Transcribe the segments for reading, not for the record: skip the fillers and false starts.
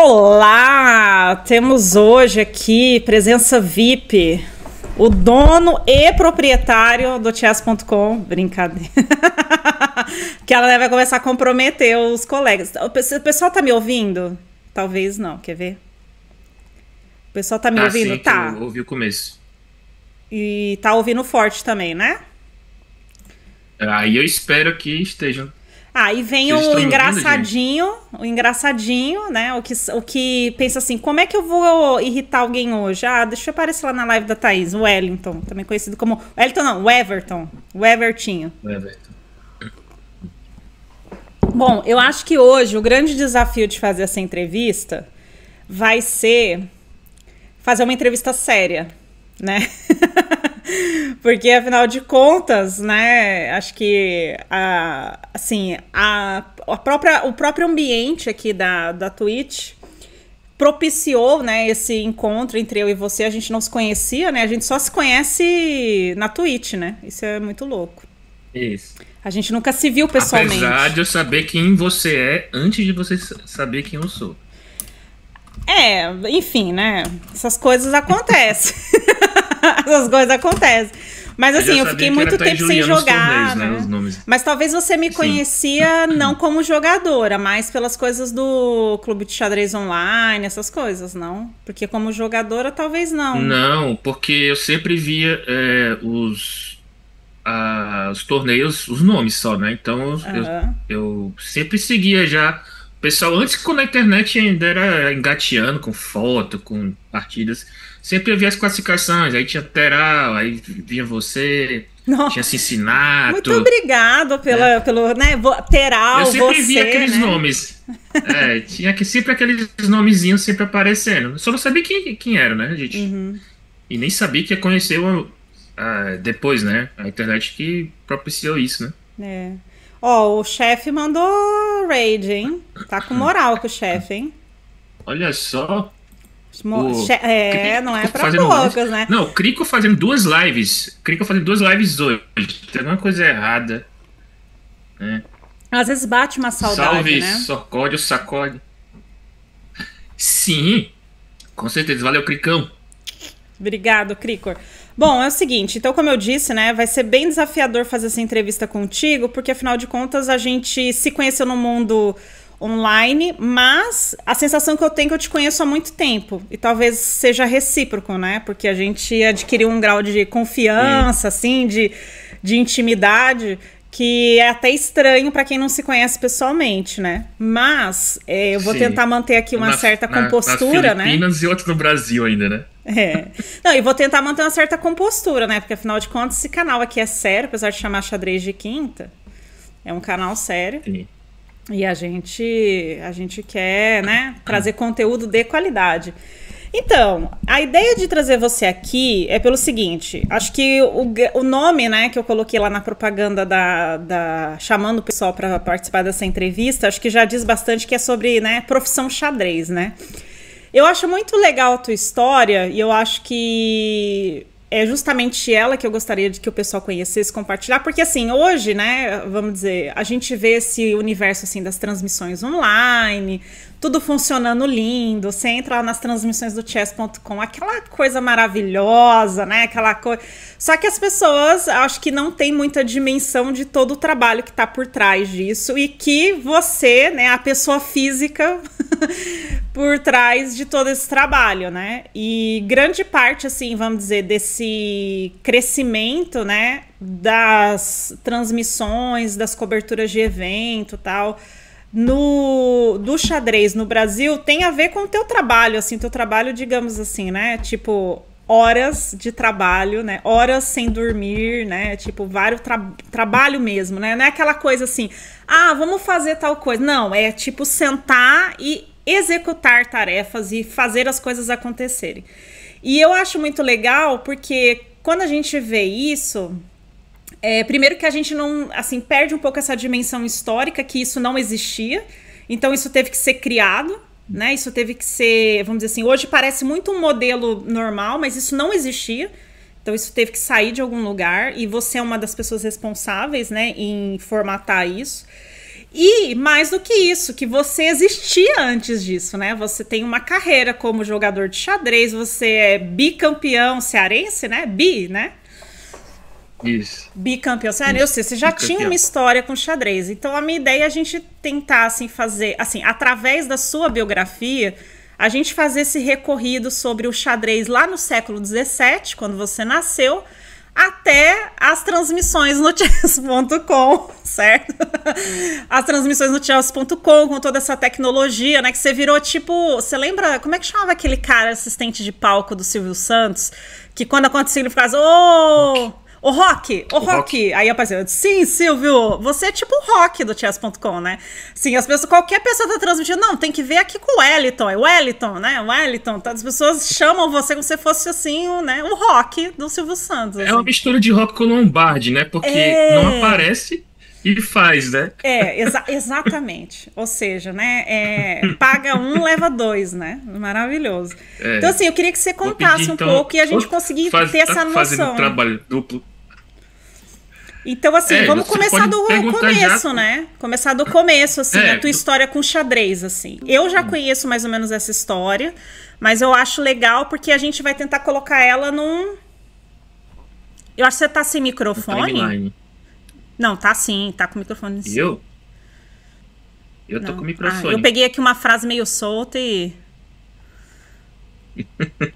Olá! Temos hoje aqui presença VIP, o dono e proprietário do Chess.com. Brincadeira. Que ela vai começar a comprometer os colegas. O pessoal tá me ouvindo? Talvez não, quer ver? O pessoal tá me ouvindo? Sim, Tá. eu ouvi o começo. E tá ouvindo forte também, né? Aí eu espero que estejam. Ah, e vem Vocês estão o me ouvindo, engraçadinho, né? O que pensa assim, como é que eu vou irritar alguém hoje? Ah, deixa eu aparecer lá na live da Thaís, o Wellington, também conhecido como... Wellington não, o Everton. O Evertinho. Everton. Bom, eu acho que hoje o grande desafio de fazer essa entrevista vai ser fazer uma entrevista séria, né? Porque, afinal de contas, né, acho que o próprio ambiente aqui da Twitch propiciou, né, esse encontro entre eu e você. A gente não se conhecia, né? A gente só se conhece na Twitch, né? Isso é muito louco. Isso. A gente nunca se viu pessoalmente. Apesar de eu saber quem você é antes de você saber quem eu sou. Enfim, né? Essas coisas acontecem. Essas coisas acontecem. Mas assim, eu fiquei muito tempo sem jogar, né? Os nomes. Mas talvez você me conhecia não como jogadora, mas pelas coisas do Clube de Xadrez Online, essas coisas, não? Porque como jogadora, talvez não. Não, porque eu sempre via os torneios, os nomes só, né? Então eu sempre seguia já. O pessoal, antes quando a internet ainda era engateando com foto, com partidas, sempre havia as classificações, aí tinha Teral, aí vinha você, Nossa. tinha Cincinnati. Muito obrigado pelo, né, Teral, eu sempre você, via aqueles né? nomes. Tinha sempre aqueles nomezinhos sempre aparecendo. Eu só não sabia quem era, né, gente? Uhum. E nem sabia que ia conhecer depois, né? A internet que propiciou isso, né? Ó, o chefe mandou raid, hein? Tá com moral com o chefe, hein? Olha só. Não é pra poucos, né? Não, o Crico fazendo duas lives. Crico fazendo duas lives hoje. Tem alguma coisa errada. Né? Às vezes bate uma saudade, Salve, né? sacode ou sacode. Sim, com certeza. Valeu, Cricão. Obrigado, Cricor. Bom, é o seguinte, então como eu disse, né, vai ser bem desafiador fazer essa entrevista contigo, porque afinal de contas a gente se conheceu no mundo online, mas a sensação que eu tenho é que eu te conheço há muito tempo, e talvez seja recíproco, né, porque a gente adquiriu um grau de confiança, assim, de intimidade, que é até estranho para quem não se conhece pessoalmente, né, mas eu vou tentar manter aqui uma certa compostura, nas Filipinas, né. E outro no Brasil ainda, né? Não, e vou tentar manter uma certa compostura, né? Porque afinal de contas, esse canal aqui é sério, apesar de chamar Xadrez de Quinta. É um canal sério. Sim. E a gente quer, né, trazer conteúdo de qualidade. Então, a ideia de trazer você aqui é pelo seguinte. Acho que o nome, né, que eu coloquei lá na propaganda chamando o pessoal para participar dessa entrevista, acho que já diz bastante que é sobre, né, profissão xadrez, né? Eu acho muito legal a tua história e eu acho que é justamente ela que eu gostaria de que o pessoal conhecesse, compartilhar, porque assim, hoje, né, vamos dizer, a gente vê esse universo assim das transmissões online, tudo funcionando lindo, você entra lá nas transmissões do chess.com, aquela coisa maravilhosa, né, aquela coisa... Só que as pessoas, acho que não tem muita dimensão de todo o trabalho que tá por trás disso e que você, né, a pessoa física por trás de todo esse trabalho, né, e grande parte, assim, vamos dizer, desse crescimento, né, das transmissões, das coberturas de evento e tal... do xadrez no Brasil tem a ver com o teu trabalho, assim, teu trabalho, digamos assim, né, tipo, horas de trabalho, né, horas sem dormir, né, tipo, vários trabalho mesmo, né, não é aquela coisa assim, vamos fazer tal coisa, não, é tipo sentar e executar tarefas e fazer as coisas acontecerem. E eu acho muito legal porque quando a gente vê isso... primeiro que a gente não, assim, perde um pouco essa dimensão histórica, que isso não existia, então isso teve que ser criado, né, isso teve que ser, vamos dizer assim, hoje parece muito um modelo normal, mas isso não existia, então isso teve que sair de algum lugar, e você é uma das pessoas responsáveis, né, em formatar isso. E mais do que isso, que você existia antes disso, né? Você tem uma carreira como jogador de xadrez, você é bicampeão cearense, né? Né? Isso. Bicampeão cearense, você já tinha uma história com xadrez. Então a minha ideia é a gente tentar, assim, fazer, assim, através da sua biografia, a gente fazer esse recorrido sobre o xadrez lá no século XVII, quando você nasceu, até as transmissões no chess.com, certo? As transmissões no chess.com, com toda essa tecnologia, né? Que você virou tipo... Você lembra... Como é que chamava aquele cara assistente de palco do Silvio Santos? Que quando acontecia ele ficava... Ô, Rock! Aí apareceu, sim, Silvio, você é tipo o Rock do chess.com, né? Sim, as pessoas, qualquer pessoa tá transmitindo, não, tem que ver aqui com o Wellington, é Wellington, né? Wellington, tá? As pessoas chamam você como se fosse assim, né? O Rock do Silvio Santos. Assim. É uma mistura de Rock com Lombardi, né? Porque não aparece e faz, né? Exatamente. Ou seja, né? Paga um, leva dois, né? Maravilhoso. Então, assim, eu queria que você contasse um pouco e a gente conseguir ter essa noção. Fazendo trabalho duplo. Então, assim, vamos começar do começo, né? Começar do começo, assim, a tua história com xadrez, assim. Eu já conheço mais ou menos essa história, mas eu acho legal porque a gente vai tentar colocar ela num... Eu acho que você tá sem microfone. Não, tá sim, tá com o microfone sim. Eu tô com o microfone. Eu peguei aqui uma frase meio solta e...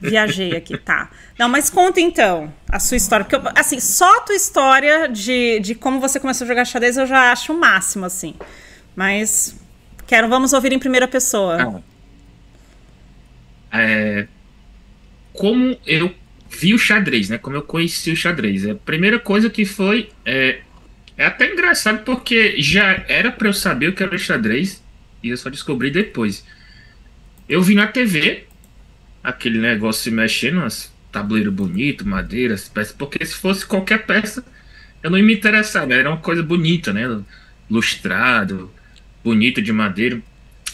Viajei aqui, tá. Não, mas conta então a sua história. Porque, assim, só a tua história de como você começou a jogar xadrez eu já acho o máximo, assim. Mas vamos ouvir em primeira pessoa. Como eu vi o xadrez, né? Como eu conheci o xadrez. A primeira coisa que foi... É até engraçado porque já era pra eu saber o que era xadrez e eu só descobri depois. Eu vi na TV... aquele negócio se mexendo, umas tabuleiro bonito, madeira, peças, porque se fosse qualquer peça, eu não ia me interessar, né? Era uma coisa bonita, né? Lustrado, bonito de madeira.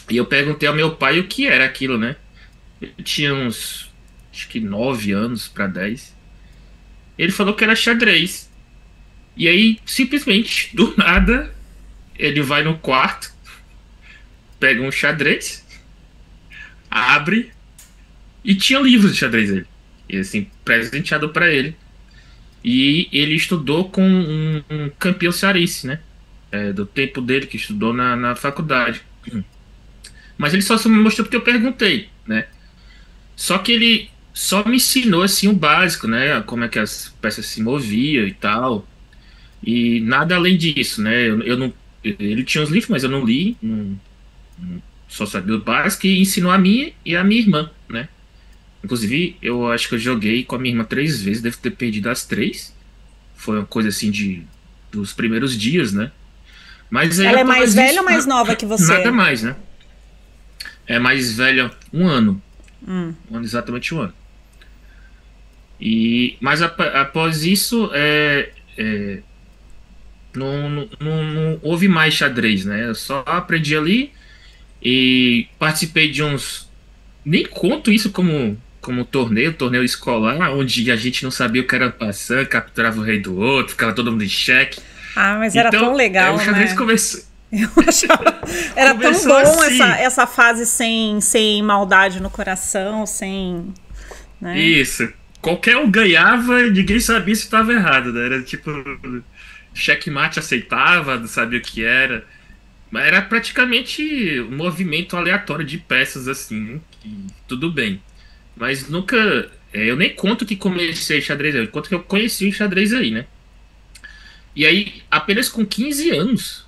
E eu perguntei ao meu pai o que era aquilo, né? Eu tinha uns, acho que 9 anos para 10. Ele falou que era xadrez. E aí, simplesmente, do nada, ele vai no quarto, pega um xadrez, abre... E tinha livros de xadrez dele. E assim, presenteado pra ele. E ele estudou com um campeão cearense, né? Do tempo dele, que estudou na faculdade. Mas ele só me mostrou porque eu perguntei, né? Só que ele só me ensinou, assim, o básico, né? Como é que as peças se moviam e tal. E nada além disso, né? Eu não, ele tinha os livros, mas eu não li. Só sabia o básico e ensinou a mim e a minha irmã, né? Inclusive, eu acho que eu joguei com a minha irmã 3 vezes, devo ter perdido as 3. Foi uma coisa assim dos primeiros dias, né? Mas aí ela é mais velha ou mais nova que você? Nada mais, né? É mais velha 1 ano. Exatamente 1 ano. Mas após isso, não houve mais xadrez, né? Eu só aprendi ali e participei de uns... Nem conto isso como torneio escolar, onde a gente não sabia o que era passando, capturava o rei do outro, ficava todo mundo em xeque. Mas era tão legal, o xadrez né? Começou... Eu achava... Era tão bom assim. essa fase sem maldade no coração, sem... Né? Isso. Qualquer um ganhava e ninguém sabia se estava errado, né? Era tipo... Checkmate aceitava, não sabia o que era. Mas era praticamente um movimento aleatório de peças, assim, tudo bem. Mas nunca... eu nem conto que comecei xadrez aí, eu conto que eu conheci o xadrez aí, né? E aí, apenas com 15 anos,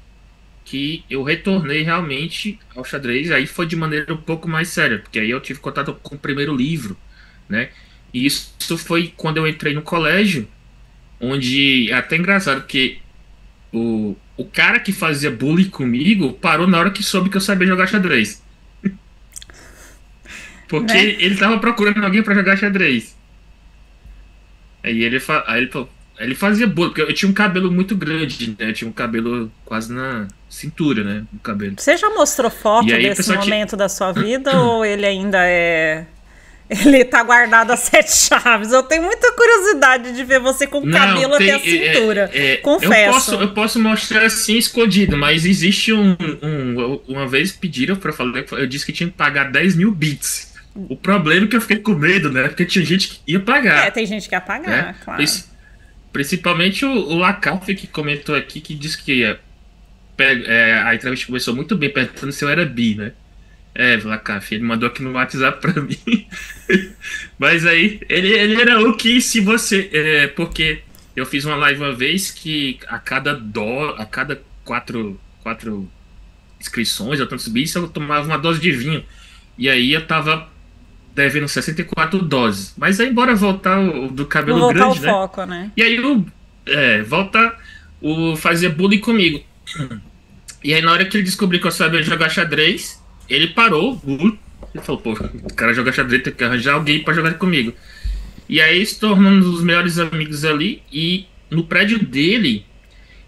que eu retornei realmente ao xadrez, aí foi de maneira um pouco mais séria, porque aí eu tive contato com o primeiro livro, né? E isso foi quando eu entrei no colégio, onde é até engraçado, porque o cara que fazia bullying comigo parou na hora que soube que eu sabia jogar xadrez. Porque ele tava procurando alguém pra jogar xadrez. Aí ele fazia bullying, porque eu tinha um cabelo muito grande, né? Eu tinha um cabelo quase na cintura, né? O cabelo. Você já mostrou foto desse momento da sua vida ou ele ainda é Ele tá guardado a 7 chaves. Eu tenho muita curiosidade de ver você com o cabelo até a cintura. Confesso. Eu posso mostrar assim escondido, mas existe uma vez pediram pra falar, eu disse que tinha que pagar 10 mil bits. O problema é que eu fiquei com medo, né? Porque tinha gente que ia pagar. Tem gente que ia pagar, né? Claro. Principalmente o Lacaf, que comentou aqui, que disse que a entrevista começou muito bem, perguntando se eu era bi, né? Lacaf, ele mandou aqui no WhatsApp pra mim. Mas aí, ele era o que se você... porque eu fiz uma live uma vez que a cada 4 inscrições, eu tanto subisse, eu tomava uma dose de vinho. E aí eu tava devendo 64 doses. Mas aí bora voltar o do cabelo grande, né? Foco, né? E aí volta o fazer bullying comigo. E aí na hora que ele descobriu que eu sabia jogar xadrez, ele parou. Ele falou, pô, o cara joga xadrez, tem que arranjar alguém pra jogar comigo. E aí se tornou um dos melhores amigos ali. E no prédio dele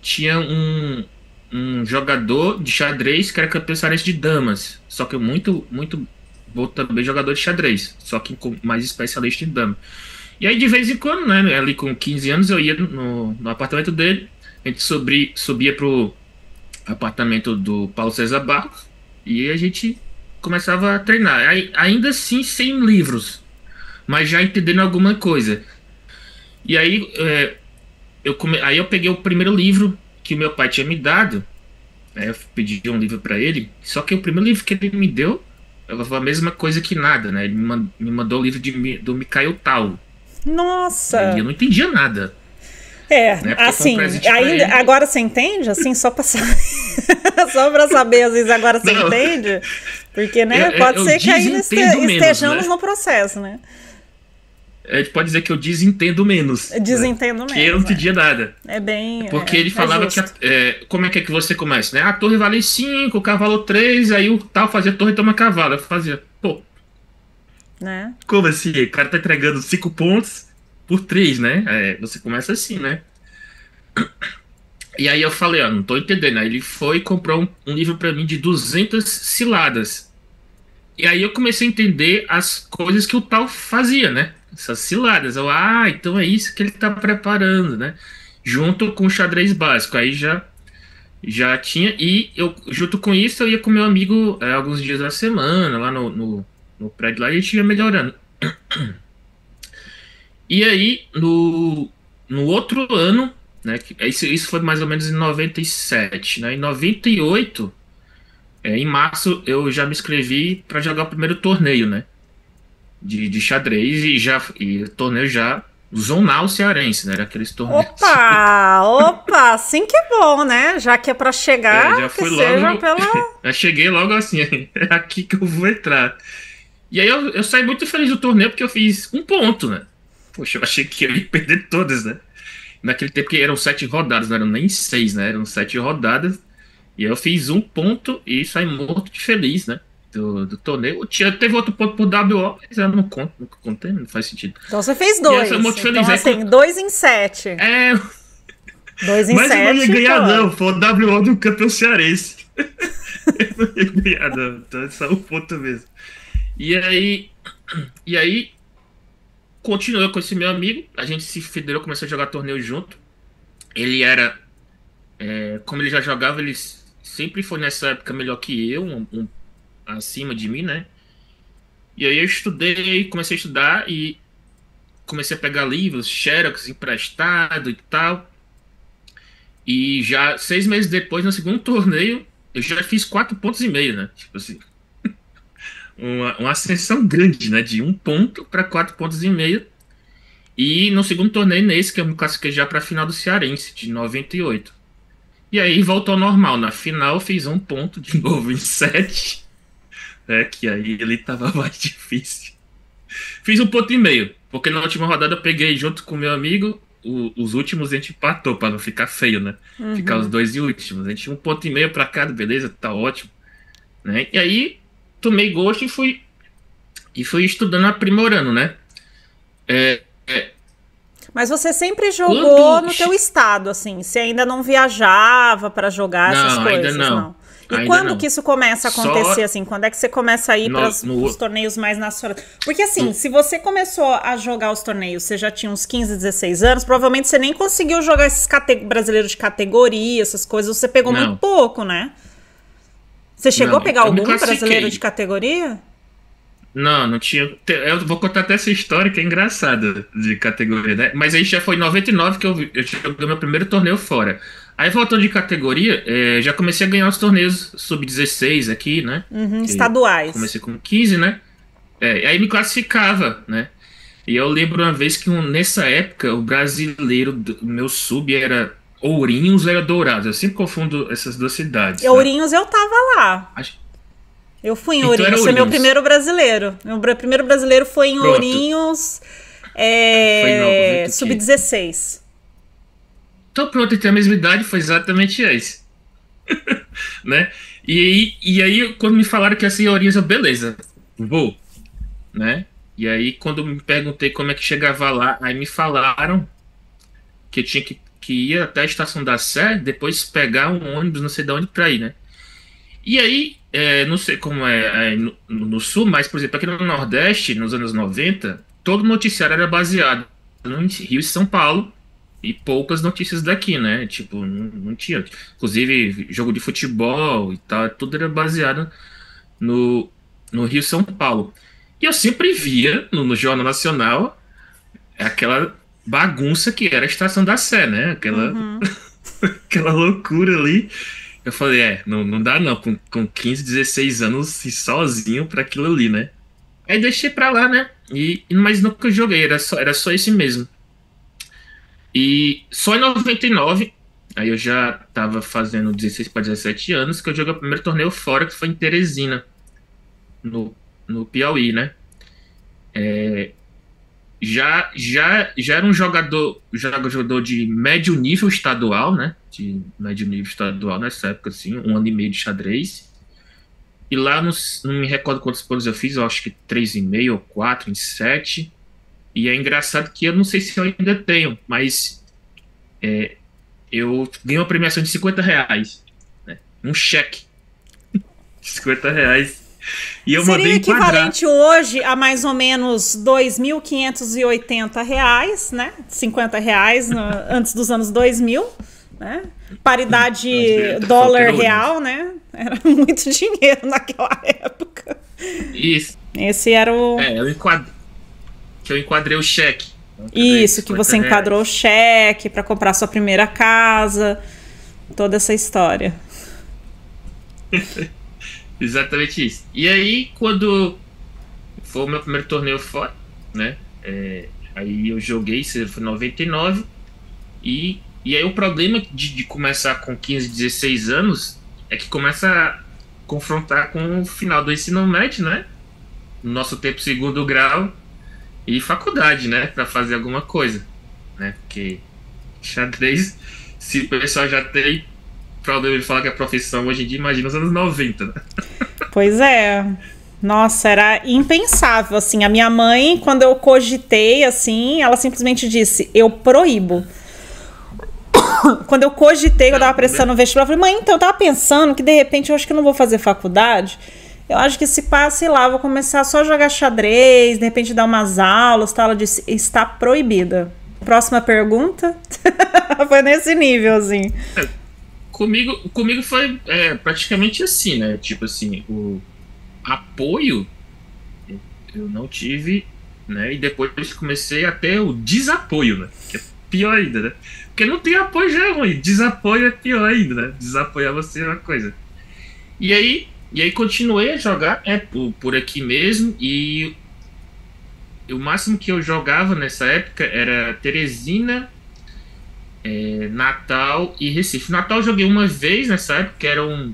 tinha um jogador de xadrez que era campeão cearense de damas. Só que muito bom também jogador de xadrez. Só que mais especialista em damas. E aí de vez em quando, né, ali com 15 anos eu ia no apartamento dele. A gente subia pro apartamento do Paulo César Barros. E a gente começava a treinar. Ainda assim sem livros, mas já entendendo alguma coisa. E aí eu peguei o primeiro livro que o meu pai tinha me dado. Eu pedi um livro para ele. Só que o primeiro livro que ele me deu foi a mesma coisa que nada, né? Ele me mandou o livro do Mikhail Tal. Nossa! E eu não entendia nada. Né? Assim, agora você entende? Assim, só pra saber. Só pra saber, às vezes agora você entende? Porque, né, pode ser que ainda estejamos no processo, né? A gente pode dizer que eu desentendo menos. Desentendo menos. Que eu não entendia nada. É bem. Porque ele falava que. Como é que você começa, né? A torre vale 5, o cavalo 3, aí o tal fazia torre e toma cavalo. Eu fazia, pô. Né? Como assim? O cara tá entregando 5 pontos por 3, né? Você começa assim, né? E aí eu falei, não tô entendendo. Aí ele foi e comprou um livro pra mim de 200 ciladas. E aí eu comecei a entender as coisas que o tal fazia, né? Essas ciladas. Então é isso que ele tá preparando, né? Junto com o xadrez básico. Aí já tinha. E eu, junto com isso, eu ia com meu amigo alguns dias da semana, lá no prédio lá, e a gente ia melhorando. E aí, no outro ano, né? Isso foi mais ou menos em 97, né? Em 98, em março, eu já me inscrevi para jogar o primeiro torneio, né? De xadrez e torneio já zonal cearense, né? Era aqueles torneios. Opa, assim que é bom, né? Já que é para chegar, já fui que logo, seja pela... Já cheguei logo assim, é aqui que eu vou entrar. E aí eu saí muito feliz do torneio porque eu fiz 1 ponto, né? Poxa, eu achei que eu ia perder todas, né? Naquele tempo que eram 7 rodadas, não eram nem 6, né? Eram 7 rodadas. E aí eu fiz 1 ponto e saí morto de feliz, né? Do torneio. Teve outro ponto por WO, mas eu não conto, nunca contei, não faz sentido. Então você fez 2. Então assim, 2 em 7. 2 em 7. Mas eu não ia ganhar, não. Foi o WO do campeão cearense. Eu não ia ganhar, não. Então é só 1 ponto mesmo. E aí continuou com esse meu amigo. A gente se federou, começou a jogar torneio junto. Ele era... como ele já jogava, ele sempre foi nessa época melhor que eu, acima de mim, né? E aí eu estudei, comecei a estudar e comecei a pegar livros, xerox emprestado e tal. E já 6 meses depois, no segundo torneio, eu já fiz 4,5 pontos, né? Tipo assim, uma ascensão grande, né? De 1 ponto para 4,5 pontos. E no segundo torneio, nesse que eu me classifiquei já para a final do Cearense, de 98. E aí voltou ao normal. Na final, eu fiz 1 ponto de novo em 7. Que aí ele tava mais difícil. Fiz 1,5 ponto, porque na última rodada eu peguei junto com meu amigo. Os últimos a gente empatou para não ficar feio, né? Uhum. Ficar os 2 últimos. A gente 1,5 ponto para cada, beleza, tá ótimo. Né? E aí tomei gosto e fui estudando, aprimorando, né? Mas você sempre jogou no teu estado, assim? Você ainda não viajava para jogar essas coisas? Ainda não. E Ainda quando não. que isso começa a acontecer, assim? Quando é que você começa a ir para os torneios mais nacionais? Porque, assim, se você começou a jogar os torneios, você já tinha uns 15, 16 anos, provavelmente você nem conseguiu jogar esses brasileiros de categoria, essas coisas, você pegou muito pouco, né? Você chegou a pegar algum brasileiro de categoria? Não tinha. Eu vou contar até essa história que é engraçada de categoria, né? Mas aí já foi em 99 que eu joguei meu primeiro torneio fora. Aí voltando de categoria, já comecei a ganhar os torneios sub-16 aqui, né? Estaduais. Comecei com 15, né? Aí me classificava, né? E eu lembro uma vez que nessa época o brasileiro do meu sub era Ourinhos ou era Dourados. Eu sempre confundo essas duas cidades. Ourinhos eu tava lá. Eu fui em Ourinhos, foi meu primeiro brasileiro. Meu primeiro brasileiro foi em Ourinhos, sub-16. Então pronto, tem a mesma idade, foi exatamente esse. Né? E aí, quando me falaram que ia ser em Ourinhos, eu, beleza, vou. Né? E aí, quando me perguntei como é que chegava lá, aí me falaram que eu tinha que ir até a Estação da Sé, depois pegar um ônibus, não sei de onde, pra ir, né? E aí, não sei como é no Sul, mas, por exemplo, aqui no Nordeste, nos anos 90, todo noticiário era baseado no Rio e São Paulo e poucas notícias daqui, né? Tipo, não tinha. Inclusive, jogo de futebol e tal, tudo era baseado no Rio e São Paulo. E eu sempre via no Jornal Nacional aquela bagunça que era a Estação da Sé, né? Aquela loucura ali. Eu falei, não dá não, com 15, 16 anos e sozinho pra aquilo ali, né? Aí deixei pra lá, né? Mas nunca joguei, era só esse mesmo. E só em 99, aí eu já tava fazendo 16 para 17 anos, que eu joguei o primeiro torneio fora, que foi em Teresina, no Piauí, né? Já era um jogador de médio nível estadual, né? De médio nível estadual nessa época, assim, 1 ano e meio de xadrez. E lá, não me recordo quantos pontos eu fiz, eu acho que 3,5 ou 4 em 7. E é engraçado que eu não sei se eu ainda tenho, mas eu ganhei uma premiação de R$50, né? Um cheque de R$50. E eu seria equivalente hoje a mais ou menos R$2.580, né? R$50 antes dos anos 2000, né? Paridade dólar-real, né? Era muito dinheiro naquela época. Isso. Esse era o... que eu enquadrei o cheque. Isso, que você enquadrou o cheque para comprar sua primeira casa, toda essa história. Exatamente isso. E aí, quando foi o meu primeiro torneio fora, né? Aí eu joguei, isso foi em 99. E aí o problema de começar com 15, 16 anos é que começa a confrontar com o final do ensino médio, né? No nosso tempo, segundo grau e faculdade, né? Pra fazer alguma coisa, né? Porque xadrez, se o pessoal já tem problema de falar que é profissão hoje em dia, imagina os anos 90, né? Pois é. Nossa, era impensável, assim. A minha mãe, quando eu cogitei, assim, ela simplesmente disse, eu proíbo. Quando eu cogitei, eu tava prestando no vestibular, eu falei, mãe, então eu tava pensando que de repente eu acho que eu não vou fazer faculdade. Eu acho que se passa, sei lá, eu vou começar só a jogar xadrez, de repente dar umas aulas, tá? Ela disse, está proibida. Próxima pergunta? Foi nesse nível, assim. Comigo foi praticamente assim, né? Tipo assim, o apoio eu não tive, né? E depois comecei a ter o desapoio, né? Que é pior ainda, né? Porque não tem apoio já é ruim, desapoio é pior ainda, né? Desapoiar você é uma coisa. E aí continuei a jogar por aqui mesmo, e o máximo que eu jogava nessa época era Teresina, Natal e Recife. Natal eu joguei uma vez nessa época, que era um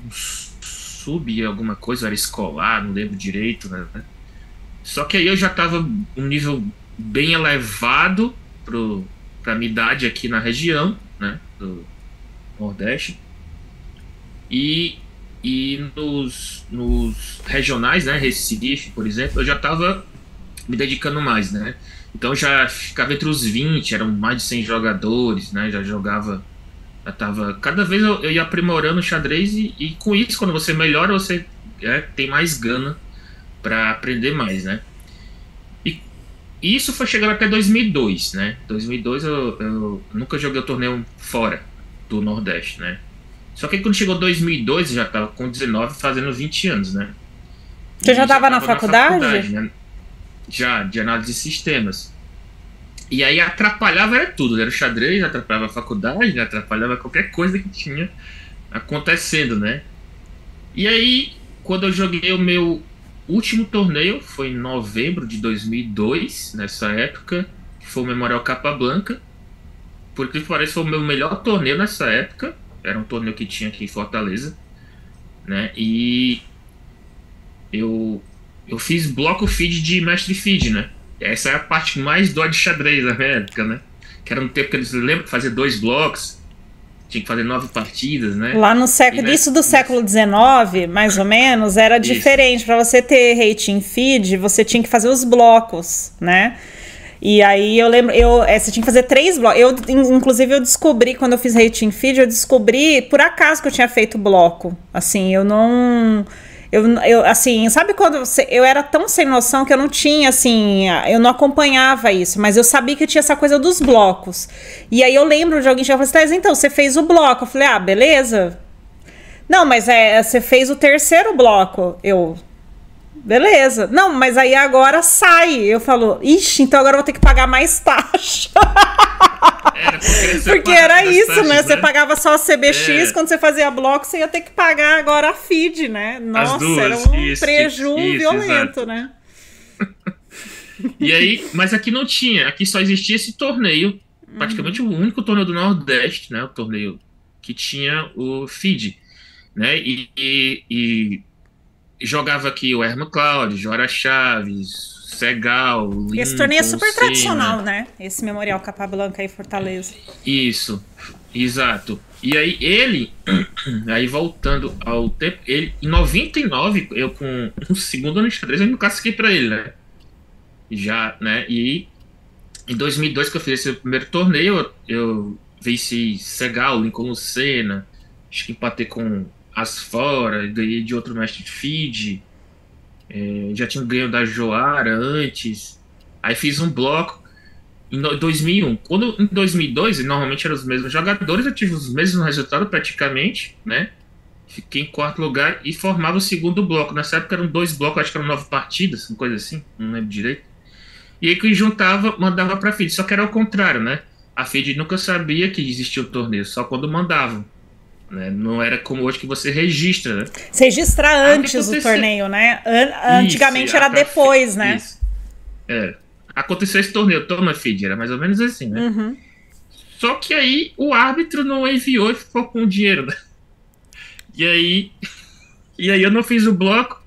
sub alguma coisa, era escolar, não lembro direito, né? Só que aí eu já tava um nível bem elevado pra minha idade aqui na região, né, do Nordeste. E nos regionais, né, Recife, por exemplo, eu já tava me dedicando mais, né? Então já ficava entre os 20, eram mais de 100 jogadores, né? Já jogava Cada vez eu ia aprimorando o xadrez e com isso, quando você melhora, você tem mais gana para aprender mais, né? E isso foi chegando até 2002, né? 2002 eu nunca joguei o torneio fora do Nordeste, né? Só que quando chegou 2002, eu já tava com 19, fazendo 20 anos, né? Você já tava na faculdade? Né? Já, de análise de sistemas. E aí atrapalhava era tudo, era o xadrez, atrapalhava a faculdade, atrapalhava qualquer coisa que tinha acontecendo, né? E aí, quando eu joguei o meu último torneio, foi em novembro de 2002, nessa época, que foi o Memorial Capablanca. Por que parece, foi o meu melhor torneio nessa época. Era um torneio que tinha aqui em Fortaleza, né? E eu fiz bloco feed de mestre feed, né? Essa é a parte mais dói de xadrez na época, né? Que era um tempo que eles lembram que fazia 2 blocos, tinha que fazer 9 partidas, né? Lá no século, isso do século XIX, mais ou menos, era diferente. Para você ter rating feed, você tinha que fazer os blocos, né? E aí eu lembro, você tinha que fazer 3 blocos. Inclusive, eu descobri, quando eu fiz rating feed, eu descobri por acaso que eu tinha feito bloco. Assim, eu não. Assim, sabe quando eu era tão sem noção que eu não tinha, assim, eu não acompanhava isso, mas eu sabia que tinha essa coisa dos blocos. E aí eu lembro de alguém chegar e falar assim, então, você fez o bloco. Eu falei, beleza. Não, mas você fez o 3º bloco. Beleza. Não, mas aí agora sai. Eu falo, ixi, então agora eu vou ter que pagar mais taxa. Porque era isso, taxas, né? Você pagava só a CBX, quando você fazia bloco, você ia ter que pagar agora a feed, né? Nossa, era um prejuízo violento, exato. Né? E aí, mas aqui não tinha, aqui só existia esse torneio, praticamente o único torneio do Nordeste, né? O torneio que tinha o feed, né? E jogava aqui o Herman Cláudio, Jora Chaves, Segal, Lincoln, esse torneio é super tradicional, né? Esse Memorial Capablanca aí, Fortaleza. Isso, exato. E aí aí voltando ao tempo, ele, em 99, eu com um segundo ano de xadrez, eu me classifiquei pra ele, né? Já, né? E em 2002, que eu fiz esse primeiro torneio, eu venci Segal, Lincoln Lucena, acho que empatei com As Fora, ganhei de outro mestre de feed. Já tinha ganho da Joara antes. Aí fiz um bloco em 2001. Quando em 2002, e normalmente eram os mesmos jogadores, eu tive os mesmos resultados praticamente, né? Fiquei em 4º lugar e formava o segundo bloco. Nessa época eram 2 blocos, acho que eram 9 partidas, uma coisa assim, não lembro direito. E aí que juntava, mandava pra feed. Só que era ao contrário, né? A feed nunca sabia que existia o torneio, só quando mandavam. Né? Não era como hoje que você registra, né? Você registra antes o torneio, né? Antigamente isso, era depois, né? Isso. Aconteceu esse torneio, toma feed, era mais ou menos assim, né? Uhum. Só que aí o árbitro não enviou e ficou com o dinheiro, né? E aí eu não fiz o bloco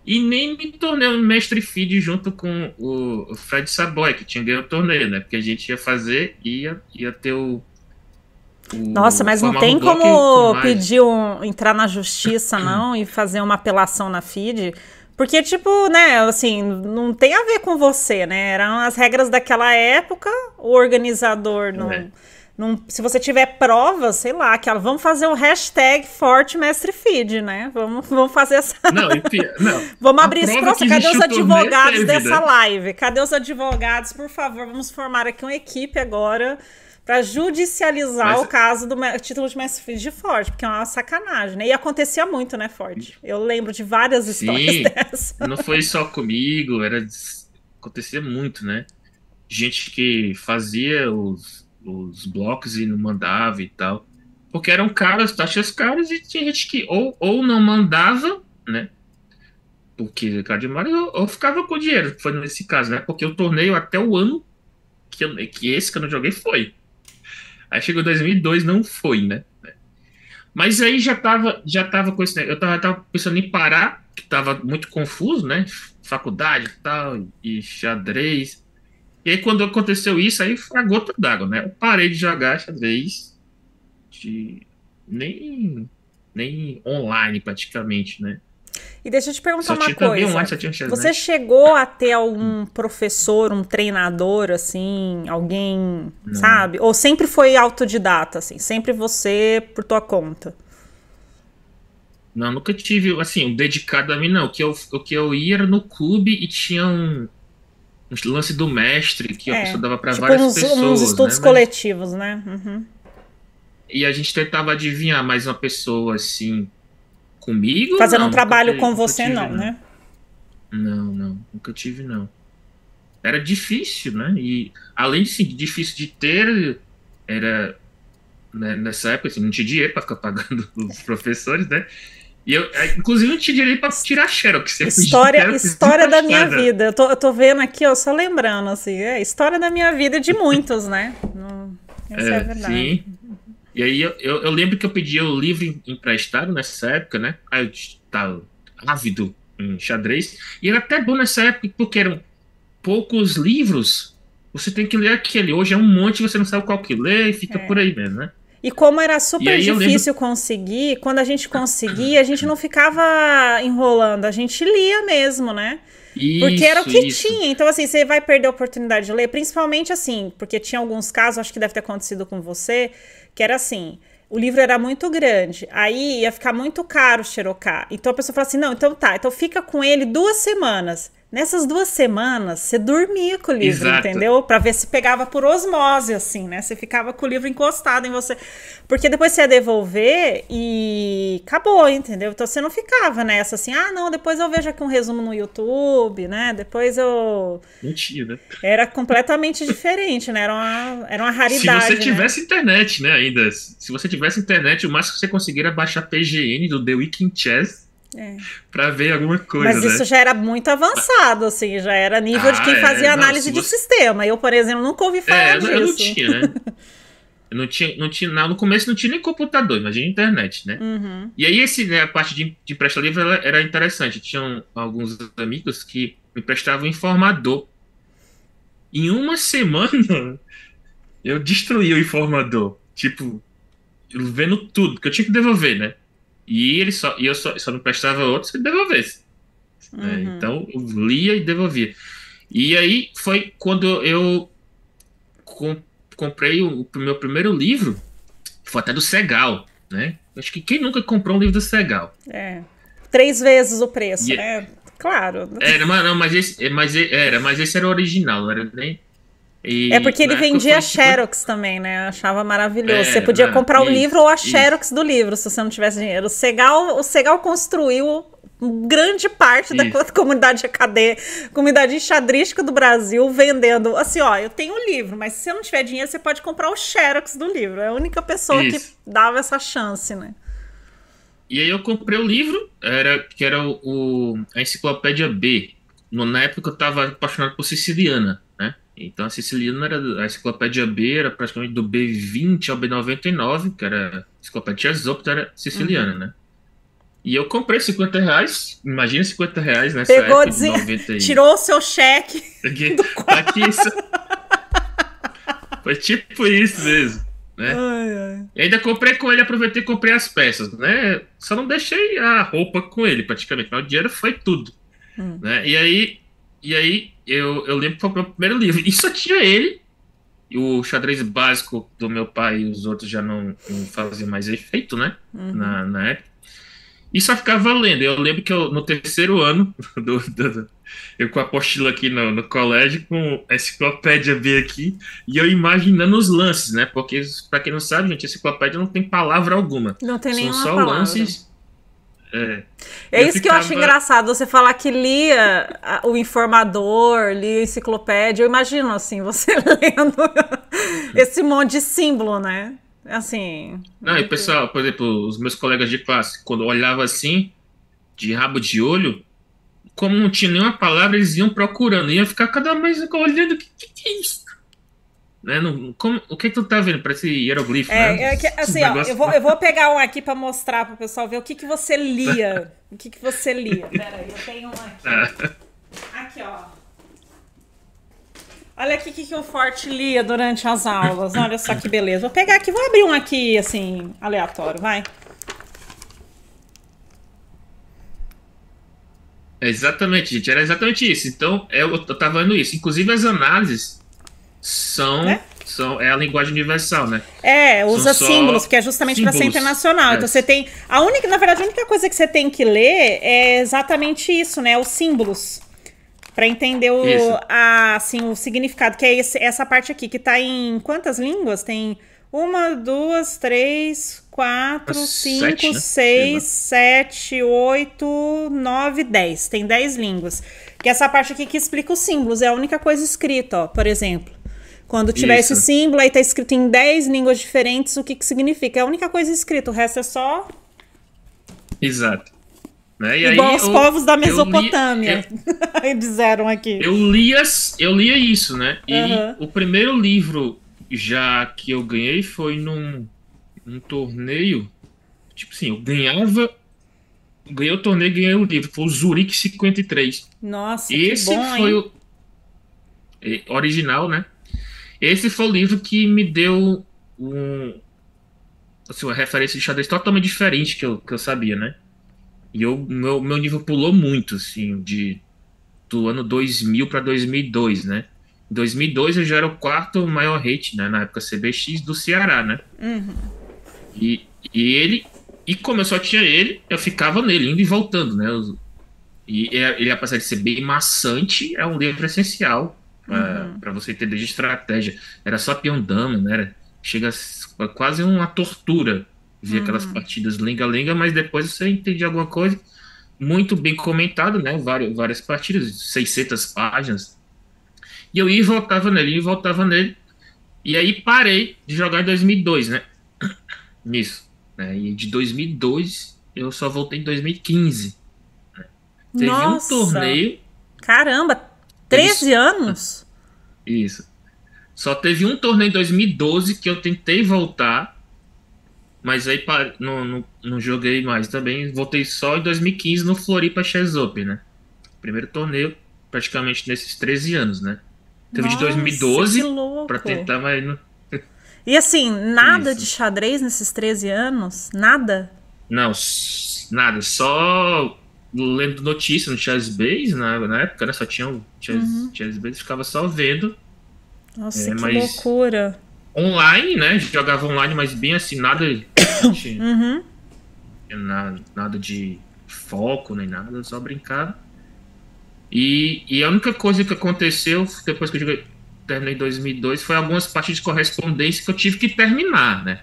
e nem me tornei um mestre feed junto com o Fred Saboy, que tinha ganho o torneio, né? Porque a gente ia fazer e ia ter Nossa, mas não tem como pedir entrar na justiça, não, e fazer uma apelação na FIDE? Porque, tipo, né, assim, não tem a ver com você, né? Eram as regras daquela época, o organizador não... Se você tiver provas, sei lá, vamos fazer o hashtag Forte Mestre Feed, né? Vamos fazer essa... Não. Vamos abrir esse processo. Cadê os advogados dessa live? Cadê os advogados? Por favor, vamos formar aqui uma equipe agora para judicializar o caso do título de Mestre Feed de Forte, porque é uma sacanagem, né? E acontecia muito, né, Forte? Eu lembro de várias histórias dessas. Não foi só comigo, acontecia muito, né? Gente que fazia os blocos e não mandava e tal. Porque eram taxas caras e tinha gente que ou não mandava, né? Porque cara demais, ou ficava com dinheiro. Foi nesse caso, né? Porque o torneio até o ano que esse que eu não joguei foi. Aí chegou 2002, não foi, né? Mas aí já tava com esse... Eu tava pensando em parar, que tava muito confuso, né? Faculdade e tal, e xadrez. E aí quando aconteceu isso, aí foi a gota d'água, né? Eu parei de jogar xadrez, nem online praticamente, né? E deixa eu te perguntar Só uma tinha também coisa. online, só tinha xadrez. Você chegou a ter algum professor, um treinador, assim, alguém, Não. sabe? Ou sempre foi autodidata, assim, sempre você por tua conta? Não, nunca tive, assim, um dedicado a mim, não. O que eu ia era no clube e tinha um lance do mestre que a pessoa dava para Tipo várias uns pessoas, estudos né? coletivos, né? Uhum. E a gente tentava adivinhar mais uma pessoa, assim, comigo, Fazendo um não. trabalho com Nunca você, tive, não, não. né? Não, nunca tive, não. Era difícil, né? E além de ser difícil de ter, era, né, nessa época, assim, não tinha dinheiro para ficar pagando os professores, né? E eu, inclusive, não tinha dinheiro para tirar xerox. História da minha vida. Eu tô vendo aqui, ó, só lembrando, assim, história da minha vida de muitos, né? Essa é a verdade. Sim. E aí eu lembro que eu pedia o livro emprestado nessa época, né? Aí eu estava ávido em xadrez. E era até bom nessa época, porque eram poucos livros. Você tem que ler aquele. Hoje é um monte, você não sabe qual que ler e fica por aí mesmo, né? E como era super difícil lembro... conseguir, quando a gente conseguia, a gente não ficava enrolando, a gente lia mesmo, né? Porque era o que tinha. Então, assim, você vai perder a oportunidade de ler, principalmente assim, porque tinha alguns casos, acho que deve ter acontecido com você, que era assim, o livro era muito grande, aí ia ficar muito caro xerocar. Então a pessoa fala assim, não, então tá, então fica com ele 2 semanas. Nessas 2 semanas, você dormia com o livro, entendeu? Pra ver se pegava por osmose, assim, né? Você ficava com o livro encostado em você. Porque depois você ia devolver e acabou, entendeu? Então você não ficava nessa, assim, ah, não, depois eu vejo aqui um resumo no YouTube, né? Depois eu... Mentira. Era completamente diferente, né? Era uma raridade, se você tivesse né? internet, né, ainda. Se você tivesse internet, o máximo que você conseguir era baixar PGN do The Week in Chess pra ver alguma coisa, mas isso já era muito avançado, assim, já era nível de quem fazia análise de sistema. Eu, por exemplo, nunca ouvi falar disso. Eu não tinha, né? não tinha, no começo não tinha nem computador, imagina internet, né? Uhum. E aí né, a parte de emprestar livro era interessante. Tinham alguns amigos que me prestavam informador. Em uma semana, eu destruí o informador. Tipo, vendo tudo, porque eu tinha que devolver, né? E eu só não prestava outro se ele devolvesse. Né? Então eu lia e devolvia. E aí foi quando eu comprei o meu primeiro livro, foi até do Segal, né? Acho que quem nunca comprou um livro do Segal? 3 vezes o preço, né? Claro. Mas esse era o original, não era nem. Porque ele vendia Xerox também, né? Eu achava maravilhoso. Você podia comprar o livro ou a Xerox do livro, se você não tivesse dinheiro. O Segal construiu grande parte da comunidade enxadrística do Brasil vendendo. Assim, ó, eu tenho o livro, mas se você não tiver dinheiro, você pode comprar o Xerox do livro. É a única pessoa que dava essa chance, né? E aí eu comprei o livro, que era a Enciclopédia B. Na época eu estava apaixonado por Siciliana, né? Então a Siciliana a Enciclopédia B era praticamente do B20 ao B99, que era a Enciclopédia Esopo, era siciliana, né? E eu comprei R$50, imagina R$50 nessa época de 90 tirou o seu cheque. Aqui, foi tipo isso mesmo, né? E ainda comprei com ele, aproveitei e comprei as peças, né? Só não deixei a roupa com ele, praticamente, mas o dinheiro foi tudo. Né? E aí eu lembro que foi o meu primeiro livro. E só tinha ele. E o xadrez básico do meu pai e os outros já não faziam mais efeito, né? Na época. E só ficava lendo. Eu lembro que no terceiro ano, eu com a apostila aqui no colégio, com a enciclopédia B aqui, e eu imaginando os lances, né? Porque, pra quem não sabe, gente, a enciclopédia não tem palavra alguma. Não tem nenhuma palavra. São só lances. É isso que eu acho engraçado, você falar que lia o informador, lia a enciclopédia, eu imagino assim, você lendo esse monte de símbolo, né? Assim... Não, e pessoal, por exemplo, os meus colegas de classe, quando eu olhava assim, de rabo de olho, como não tinha nenhuma palavra, eles iam procurando, iam ficar cada vez olhando, o que é isso? Né? O que tu tá vendo? Parece hieroglifo, né? Assim, ó, eu vou pegar um aqui pra mostrar pro pessoal ver o que você lia. O que você lia. Pera aí, eu tenho um aqui. Aqui, ó. Olha aqui o que o Forte lia durante as aulas. Olha só que beleza. Vou pegar aqui, vou abrir um aqui, assim, aleatório, vai. Exatamente, gente, era exatamente isso. Então, eu tava vendo isso. Inclusive, as análises Né? é a linguagem universal, né? São Usa símbolos, só porque é justamente para ser símbolos. internacional. Então você tem. Na verdade, a única coisa que você tem que ler é exatamente isso, né? Os símbolos. Para entender Isso. o significado, que é essa parte aqui, que tá em quantas línguas? Tem uma, duas, três, quatro, Umas cinco, 7, né? Sei seis, lá. 7, 8, 9, 10. Tem 10 línguas. Que é essa parte aqui que explica os símbolos. É a única coisa escrita, ó, por exemplo. Quando tiver esse Isso, símbolo, aí tá escrito em 10 línguas diferentes o que significa. É a única coisa escrita, o resto é só exato. Né? E igual aí os povos da eu Mesopotâmia. Disseram aqui. eu lia isso, né? E Aham. o primeiro livro já que eu ganhei foi num torneio. Tipo assim, ganhei o torneio e ganhei o livro. Foi o Zurique 53. Nossa, que Esse bom, foi hein? o original, né? Esse foi o livro que me deu assim, uma referência de xadrez totalmente diferente que eu sabia, né? E meu nível pulou muito, assim, do ano 2000 para 2002, né? Em 2002 eu já era o quarto maior rate, né? Na época CBX do Ceará, né? E ele, e como eu só tinha ele, eu ficava nele, indo e voltando, né? Ele, apesar de ser bem maçante, é um livro essencial para você entender de estratégia. Era só peão dama, né? Chega quase uma tortura ver aquelas partidas lenga-lenga, mas depois você entende alguma coisa. Muito bem comentado, né? Várias partidas, 600 páginas. E eu ia e voltava nele, ia e voltava nele. E aí parei de jogar em 2002, né? Nisso. Né? E de 2002 eu só voltei em 2015. Teve um Nossa, torneio. caramba, Teve 13 anos? isso. Só teve um torneio em 2012 que eu tentei voltar, mas aí não joguei mais também. Voltei só em 2015 no Floripa Chess Open, né? Primeiro torneio praticamente nesses 13 anos, né? Teve de Nossa, que 2012 para louco. tentar, mas não. E assim, nada de Isso. xadrez nesses 13 anos? Nada? Não, nada, só lendo notícia no Chessbase na época, né? Só tinha o Chessbase, ficava só vendo, Nossa, que mas loucura. online, né? Jogava online, mas bem assim, nada, nada de foco nem nada, só brincava. E a única coisa que aconteceu depois que eu terminei em 2002 foi algumas partes de correspondência que eu tive que terminar, né?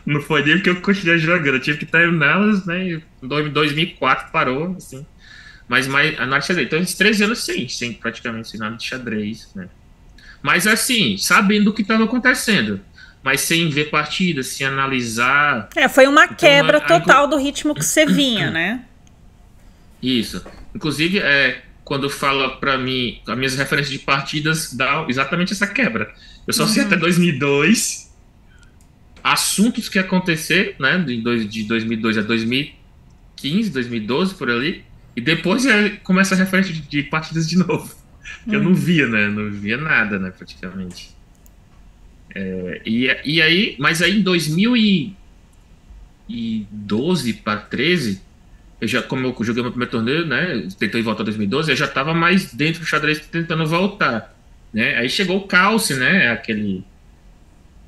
Não foi nem porque eu continuei jogando, eu tive que terminá-las, né? Em 2004 parou, assim. Mas mais nada de xadrez. Então, esses 13 anos, sim, sem praticamente sem nada de xadrez, né? Mas assim, sabendo o que estava acontecendo, mas sem ver partidas, sem analisar. Foi uma Então, quebra total do ritmo que você vinha, né? isso. Inclusive, quando fala pra mim, as minhas referências de partidas dá exatamente essa quebra. Eu só sei até 2002, assuntos que aconteceram, né, de 2002 a 2015, 2012, por ali, e depois começa a referência de partidas de novo. Que eu não via, né? Não via nada, né, praticamente. E aí, mas aí em 2012 para 13, como eu joguei meu primeiro torneio, né? Tentei voltar em 2012, eu já estava mais dentro do xadrez tentando voltar, né? Aí chegou o Calce, né?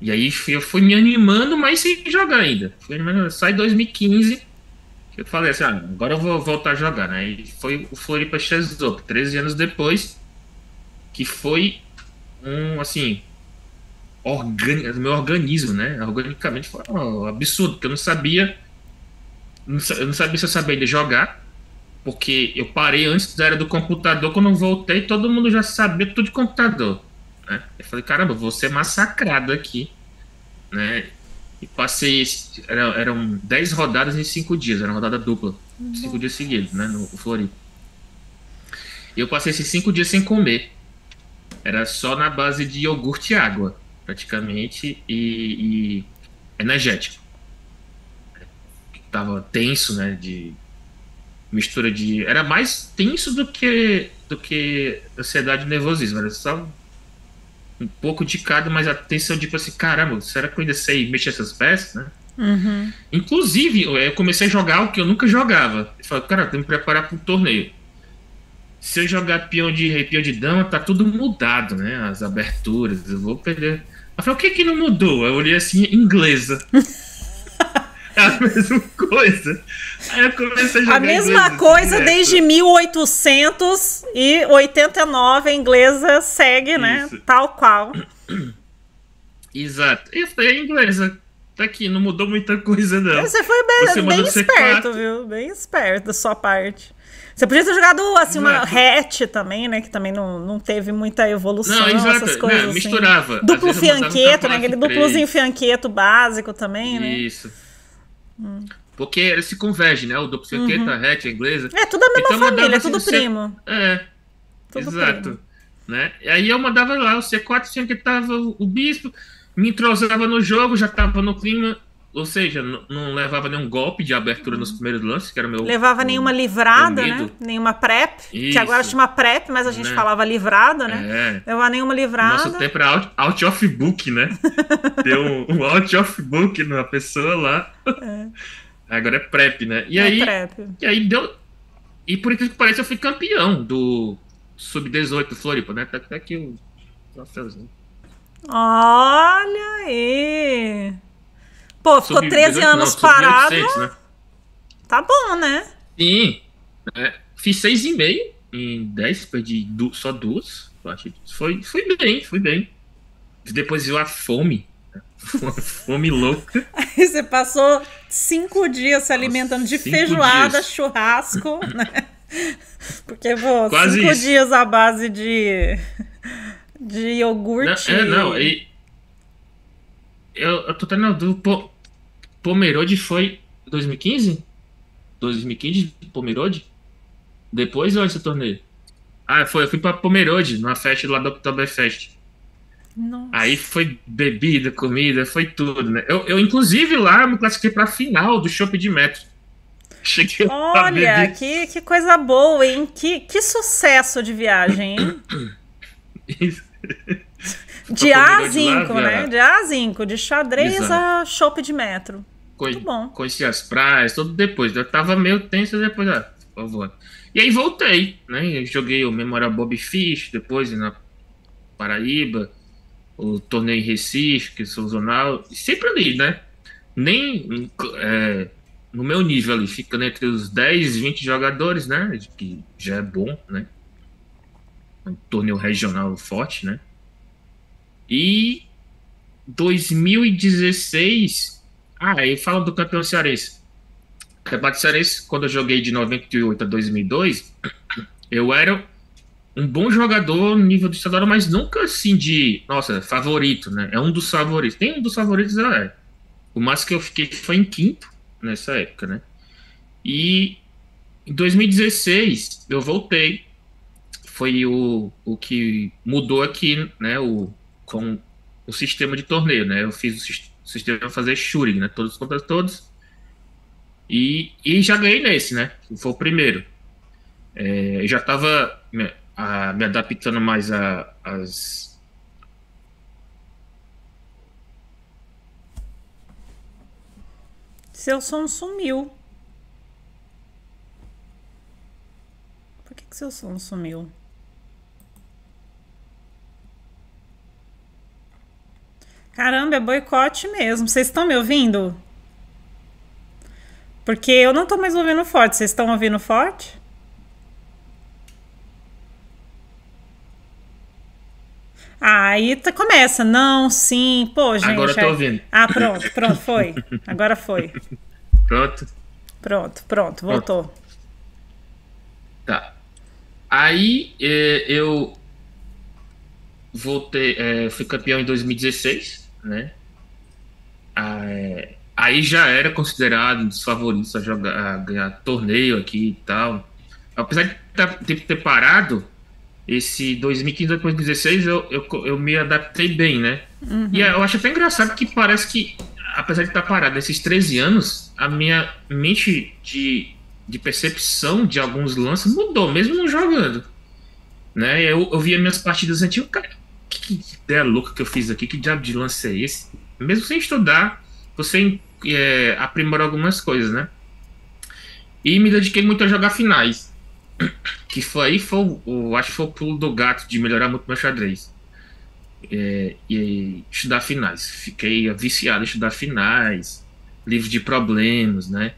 E aí eu fui me animando, mas sem jogar ainda. Só em 2015 que eu falei assim, agora eu vou voltar a jogar, né? E foi o Floripa Chess Open, 13 anos depois, que foi assim, meu organismo, né? Organicamente foi um absurdo, porque eu não sabia se eu sabia ainda jogar, porque eu parei antes da era do computador. Quando eu voltei, todo mundo já sabia tudo de computador, né? Eu falei, caramba, vou ser massacrado aqui, né? E passei, eram 10 rodadas em 5 dias, era uma rodada dupla, 5 dias seguidos, né, no Floripa. E eu passei esses 5 dias sem comer, era só na base de iogurte e água, praticamente, e energético. Tava tenso, né, de mistura de... Era mais tenso do que ansiedade e nervosismo, era só um pouco de cada, mas a tensão, tipo assim, caramba, será que eu ainda sei mexer essas peças, né? Inclusive, eu comecei a jogar o que eu nunca jogava. Eu falei, cara, tenho que me preparar para um torneio. Se eu jogar peão de rei, peão de dama, tá tudo mudado, né? As aberturas, eu vou perder. Eu falei, o que que não mudou? Eu olhei assim, inglesa. É a mesma coisa. Aí eu comecei a jogar a mesma coisa desde 1889, a inglesa segue, isso, né? Tal qual. Exato. E eu falei, é inglesa. Tá aqui, não mudou muita coisa, não. Você foi bem esperto, viu? Bem esperto da sua parte. Você podia ter jogado, assim, uma hatch também, né? Que também não teve muita evolução, não, exato. Essas coisas não, misturava. Assim. Duplo fianqueto, né? Aquele duplozinho fianqueto básico também, né? Isso. Porque eles se convergem, né? O duplo fianqueto, a hatch, a inglesa. É, tudo a mesma família, é tudo primo. Tudo exato. Primo. Né? E aí eu mandava lá, o C4 fianquetava o bispo, me entrosava no jogo, já tava no clima. Ou seja, não levava nenhum golpe de abertura nos primeiros lances, que era o meu. Levava nenhuma livrada, né? Nenhuma prep. Isso, que agora chama prep, mas a gente falava livrada, né? Levava nenhuma livrada. Nosso tempo era out of book, né? Deu um out of book na pessoa lá. Agora é prep, né? E aí deu. E por incrível que pareça, eu fui campeão do Sub-18 do Floripa, né? Tá aqui o troféuzinho. Olha aí! Pô, ficou 13 anos parado. 800, né? Tá bom, né? Sim. Fiz 6,5 em 10, perdi só 2. Foi bem. Depois veio a fome. Uma fome louca. Aí você passou 5 dias se alimentando de feijoada, churrasco, né? Porque, pô, 5 dias à base de iogurte. Eu tô tendo dúvida. Pomerode foi 2015? 2015 Pomerode? Depois ou esse torneio? Eu fui pra Pomerode, numa festa lá do Oktoberfest. Nossa. Aí foi bebida, comida, foi tudo, né? Eu inclusive lá me classifiquei pra final do Chopp de Metro. Cheguei lá. Olha, que coisa boa, hein? Que sucesso de viagem, hein? Isso. De A a Zinco, né? De A a Zinco, de xadrez a Chopp de Metro. Muito bom. Conheci as praias, tudo depois. Eu tava meio tenso depois, por favor. E aí voltei, né? Eu joguei o Memorial Bob Fish, depois na Paraíba, o torneio em Recife, que sou zonal, e sempre ali, né? Nem no meu nível ali, ficando entre os 10, 20 jogadores, né? Que já é bom, né? Um torneio regional forte, né? E 2016, aí falam do campeão cearense. O campeonato cearense, quando eu joguei de 98 a 2002, eu era um bom jogador no nível do estadual, mas nunca assim de, nossa, favorito, né? É um dos favoritos. Nem um dos favoritos O máximo que eu fiquei foi em quinto nessa época, né? E em 2016 eu voltei. Foi o que mudou aqui, né? Com o sistema de torneio, né? Eu fiz o sistema para fazer shooting, né? Todos contra todos. E já ganhei nesse, né? Foi o primeiro. Eu já estava me adaptando mais às... Seu som sumiu. Por que seu som sumiu? Caramba, é boicote mesmo. Vocês estão me ouvindo? Porque eu não tô mais ouvindo forte. Vocês estão ouvindo forte? Aí começa. Não, sim. Pô, gente. Agora eu tô ouvindo. Pronto, foi. Agora foi. Pronto, voltou. Tá. Aí eu voltei, fui campeão em 2016, né? Aí já era considerado um dos favoritos a ganhar torneio aqui e tal. Apesar de ter parado, esse 2015 a 2016 eu me adaptei bem, né? Uhum. E eu acho até engraçado que parece que, apesar de estar parado nesses 13 anos, a minha mente de percepção de alguns lances mudou, mesmo não jogando. Né? Eu via minhas partidas antigas, cara, que ideia louca que eu fiz aqui, que diabo de lance é esse? Mesmo sem estudar, você aprimora algumas coisas, né? E me dediquei muito a jogar finais. Que acho que foi o pulo do gato de melhorar muito meu xadrez. E estudar finais. Fiquei viciado em estudar finais, livro de problemas, né?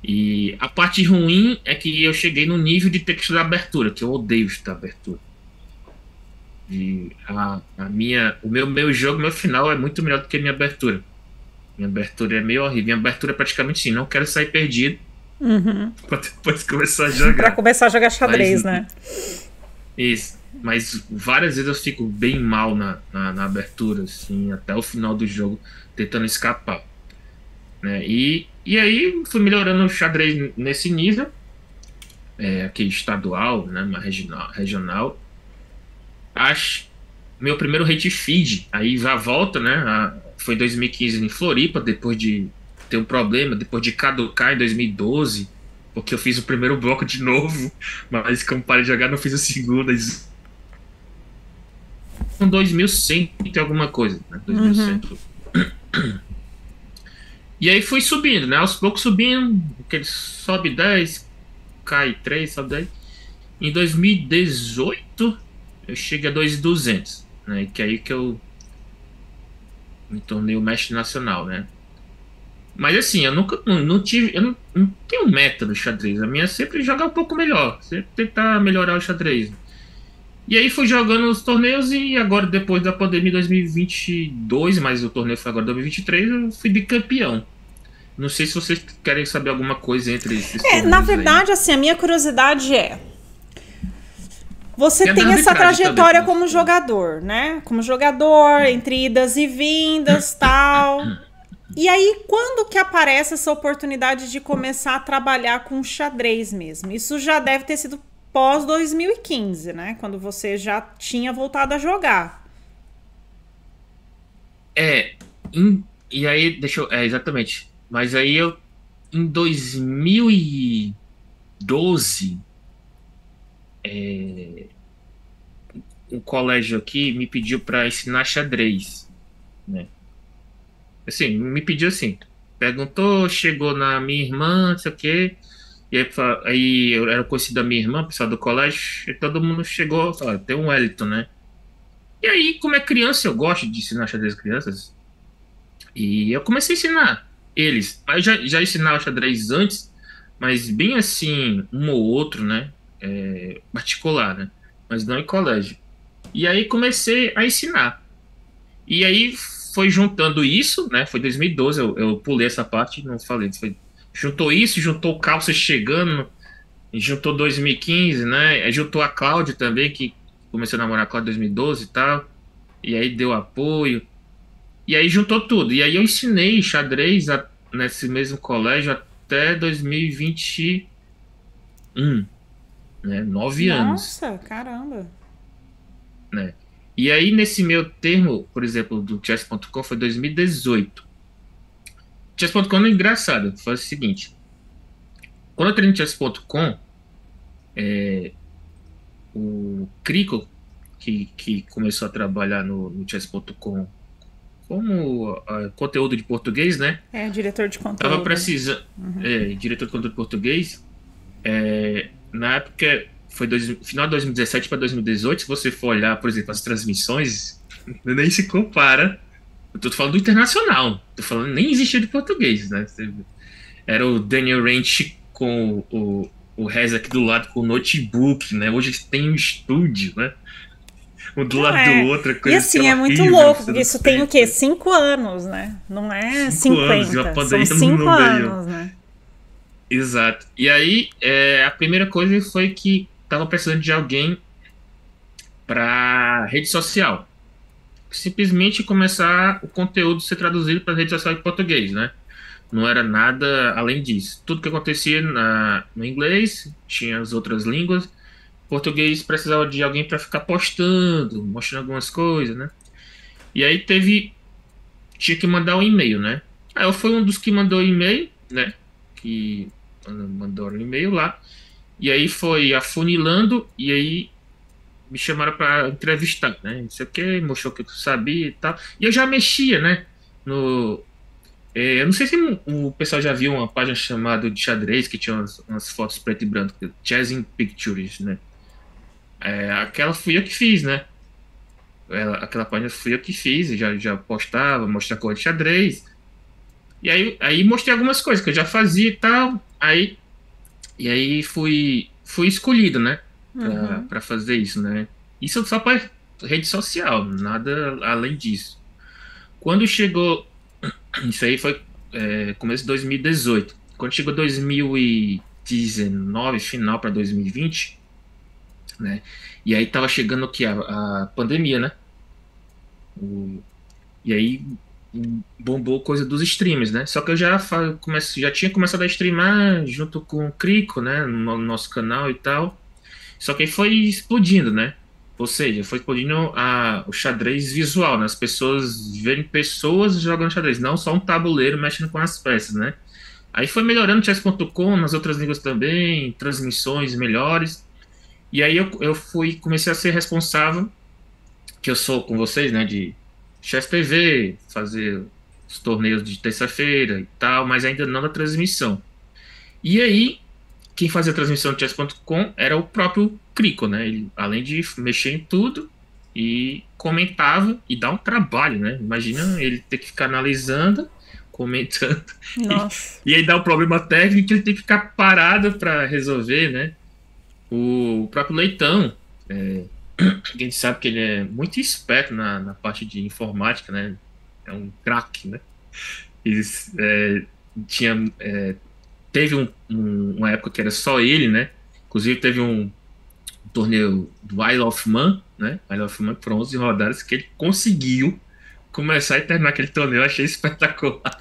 E a parte ruim é que eu cheguei no nível de ter que estudar abertura, que eu odeio estudar abertura. E o meu jogo, meu final é muito melhor do que a minha abertura. Minha abertura é meio horrível. Minha abertura é praticamente assim, não quero sair perdido pra depois começar a jogar. Pra começar a jogar xadrez, né? Isso. Mas várias vezes eu fico bem mal na abertura, assim, até o final do jogo, tentando escapar. Né? E aí fui melhorando o xadrez nesse nível, aqui estadual, né, uma regional. Acho meu primeiro hate feed, aí já volta, né? Foi em 2015 em Floripa, depois de ter um problema, depois de caducar em 2012, porque eu fiz o primeiro bloco de novo, mas como parei de jogar, não fiz o segundo. Com 2100 e alguma coisa, né? 2100. E aí fui subindo, né? Aos poucos subindo, aquele sobe 10, cai 3, sobe 10. Em 2018, eu cheguei a 2.200, né? Que é aí que eu me tornei o mestre nacional, né? Mas assim, eu nunca não tive, eu não tenho meta no xadrez. A minha é sempre jogar um pouco melhor, sempre tentar melhorar o xadrez. E aí fui jogando os torneios e agora, depois da pandemia 2022, mas o torneio foi agora 2023, eu fui bicampeão. Não sei se vocês querem saber alguma coisa entre esses torneios. Na verdade, assim, a minha curiosidade você tem essa trajetória também, como jogador, né? Como jogador, entre idas e vindas, tal. E aí, quando que aparece essa oportunidade de começar a trabalhar com xadrez mesmo? Isso já deve ter sido pós 2015, né? Quando você já tinha voltado a jogar. E aí, exatamente. Mas aí em 2012, um colégio aqui me pediu para ensinar xadrez, né? Assim, me pediu assim, perguntou, chegou na minha irmã, não sei o quê, e aí eu era conhecido da minha irmã, pessoal do colégio, e todo mundo chegou e falou, tem um Wellington, né? E aí, como é criança, eu gosto de ensinar xadrez crianças, e eu comecei a ensinar eles. Eu já ensinava xadrez antes, mas bem assim, um ou outro, né? Particular, né? Mas não em colégio. E aí comecei a ensinar. E aí foi juntando isso, né? Foi 2012, eu pulei essa parte, não falei. Juntou isso, juntou o Calça chegando, juntou 2015, né? Juntou a Cláudia também, que comecei a namorar a Cláudia em 2012 e tal. E aí deu apoio. E aí juntou tudo. E aí eu ensinei xadrez nesse mesmo colégio até 2021. Né? 9 anos. Nossa, caramba. Né? E aí nesse meu termo, por exemplo, do chess.com foi 2018. Chess.com é engraçado. Foi o seguinte. Quando eu treino no chess.com, o Crico, que começou a trabalhar no chess.com como conteúdo de português, né? Diretor de conteúdo. Tava precisando. Diretor de conteúdo de português. Na época, foi final de 2017 para 2018. Se você for olhar, por exemplo, as transmissões, nem se compara. Eu tô falando do internacional. Tô falando, nem existia de português, né? Era o Daniel Ranch com o Rez aqui do lado com o notebook, né? Hoje tem um estúdio, né? Um do lado do outro. E assim, é muito louco, porque isso tem o quê? 5 anos, né? Não é 50, são 5 anos, né? Exato. E aí, a primeira coisa foi que tava precisando de alguém para rede social. Simplesmente começar o conteúdo ser traduzido para rede social em português, né? Não era nada além disso. Tudo que acontecia no inglês, tinha as outras línguas. Português precisava de alguém para ficar postando, mostrando algumas coisas, né? E aí tinha que mandar um e-mail, né? Aí eu fui um dos que mandou o e-mail, né? Que mandou um e-mail lá. E aí foi afunilando e aí me chamaram para entrevistar, né? Não sei o que, mostrou o que eu sabia e tal. E eu já mexia, né? Eu não sei se o pessoal já viu uma página chamada de xadrez, que tinha umas fotos preto e branco, Chessing Pictures, né? Aquela fui eu que fiz, né? Aquela página fui eu que fiz, e já postava, mostrava cor de xadrez. E aí mostrei algumas coisas que eu já fazia e tal. E aí fui escolhido, né? Pra fazer isso, né? Isso só para rede social, nada além disso. Quando chegou. Isso aí foi começo de 2018. Quando chegou 2019, final para 2020, né? E aí tava chegando o que? A pandemia, né? E aí bombou coisa dos streams, né? Só que eu já tinha começado a streamar junto com o Crico, né? No nosso canal e tal. Só que aí foi explodindo, né? Ou seja, foi explodindo o xadrez visual, né? As pessoas verem pessoas jogando xadrez, não só um tabuleiro mexendo com as peças, né? Aí foi melhorando o chess.com, nas outras línguas também, transmissões melhores. E aí comecei a ser responsável, que eu sou com vocês, né? De Chess TV, fazer os torneios de terça-feira e tal, mas ainda não da transmissão. E aí, quem fazia a transmissão do chess.com era o próprio Crico, né? Ele, além de mexer em tudo, e comentava, e dá um trabalho, né? Imagina ele ter que ficar analisando, comentando, e aí dá um problema técnico, ele tem que ficar parado para resolver, né? O próprio Leitão, a gente sabe que ele é muito esperto na parte de informática, né? É um craque, né? Teve uma época que era só ele, né? Inclusive teve um torneio do Isle of Man, né? Isle of Man por 11 rodadas, que ele conseguiu começar e terminar aquele torneio. Eu achei espetacular.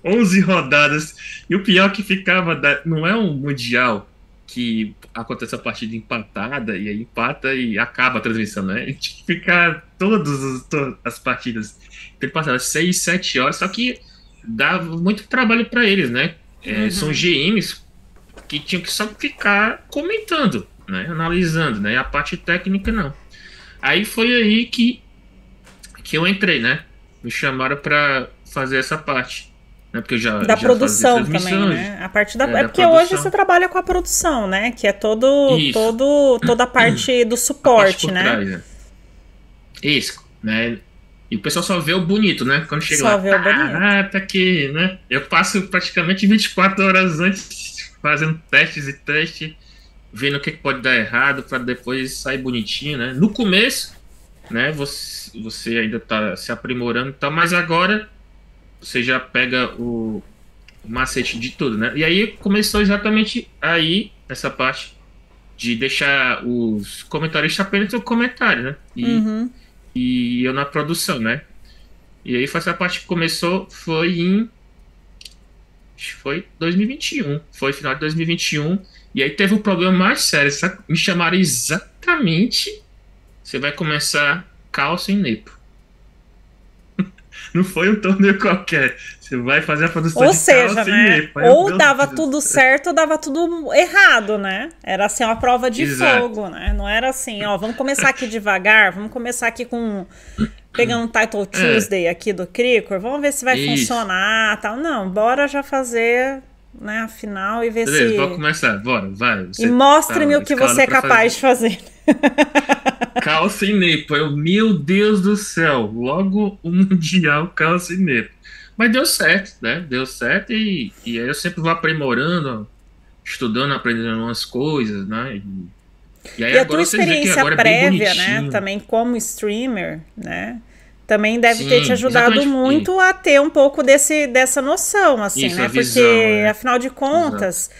11 rodadas. E o pior que ficava, não é um mundial que acontece a partida empatada, e aí empata e acaba a transmissão, né? A gente tinha que ficar todas as partidas. Ele passava 6, 7 horas, só que dava muito trabalho para eles, né? São GMs que tinham que só ficar comentando, né? Analisando, né? E a parte técnica não. Aí foi aí que eu entrei, né? Me chamaram para fazer essa parte. Né? Porque eu já produção também, né? A parte da porque produção. Hoje você trabalha com a produção, né? Que é toda a parte do suporte, né? Trás, né? Isso, né? E o pessoal só vê o bonito, né? Quando chega lá, tá aqui, né? Eu passo praticamente 24 horas antes fazendo testes, vendo o que pode dar errado para depois sair bonitinho, né? No começo, né? Você ainda tá se aprimorando e tal, mas agora você já pega o macete de tudo, né? E aí começou exatamente aí essa parte de deixar os comentaristas apenas no comentário, né? E eu na produção, né? E aí foi essa parte que começou, foi 2021. Foi final de 2021. E aí teve um problema mais sério. Me chamaram exatamente. Você vai começar Caos em Nepo. Não foi um torneio qualquer. Você vai fazer a produção de Caos em Nepo. Ou dava tudo certo ou dava tudo errado, né? Era assim, uma prova de fogo, né? Não era assim, ó, vamos começar aqui devagar, vamos começar aqui pegando um Title Tuesday aqui do Cricor, vamos ver se vai funcionar, tal. Não, bora já fazer, né, a final e ver se... Beleza, vou começar, bora, vai. E mostre-me o que você é capaz de fazer. Caos em Nepo, meu Deus do céu, logo o Mundial Caos em Nepo. Mas deu certo, né? Deu certo e aí eu sempre vou aprimorando, estudando, aprendendo umas coisas, né? E aí, e a tua experiência prévia, né? Também como streamer, né? Também deve ter te ajudado muito a ter um pouco dessa noção, assim, né? Porque, afinal de contas,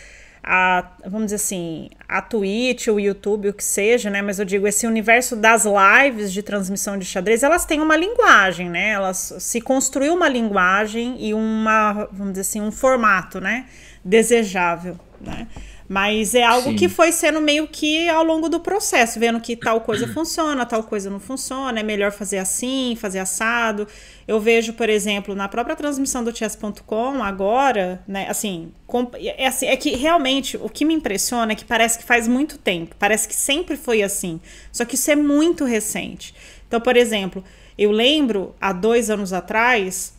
vamos dizer assim, a Twitch, o YouTube, o que seja, né? Mas eu digo, esse universo das lives de transmissão de xadrez, elas têm uma linguagem, né? Elas se construiu uma linguagem e vamos dizer assim, um formato, né? Desejável, né? Mas é algo que foi sendo meio que ao longo do processo, vendo que tal coisa funciona, tal coisa não funciona, é melhor fazer assim, fazer assado. Eu vejo, por exemplo, na própria transmissão do chess.com agora, né, assim, é que realmente o que me impressiona é que parece que faz muito tempo, parece que sempre foi assim, só que isso é muito recente. Então, por exemplo, eu lembro, há 2 anos atrás,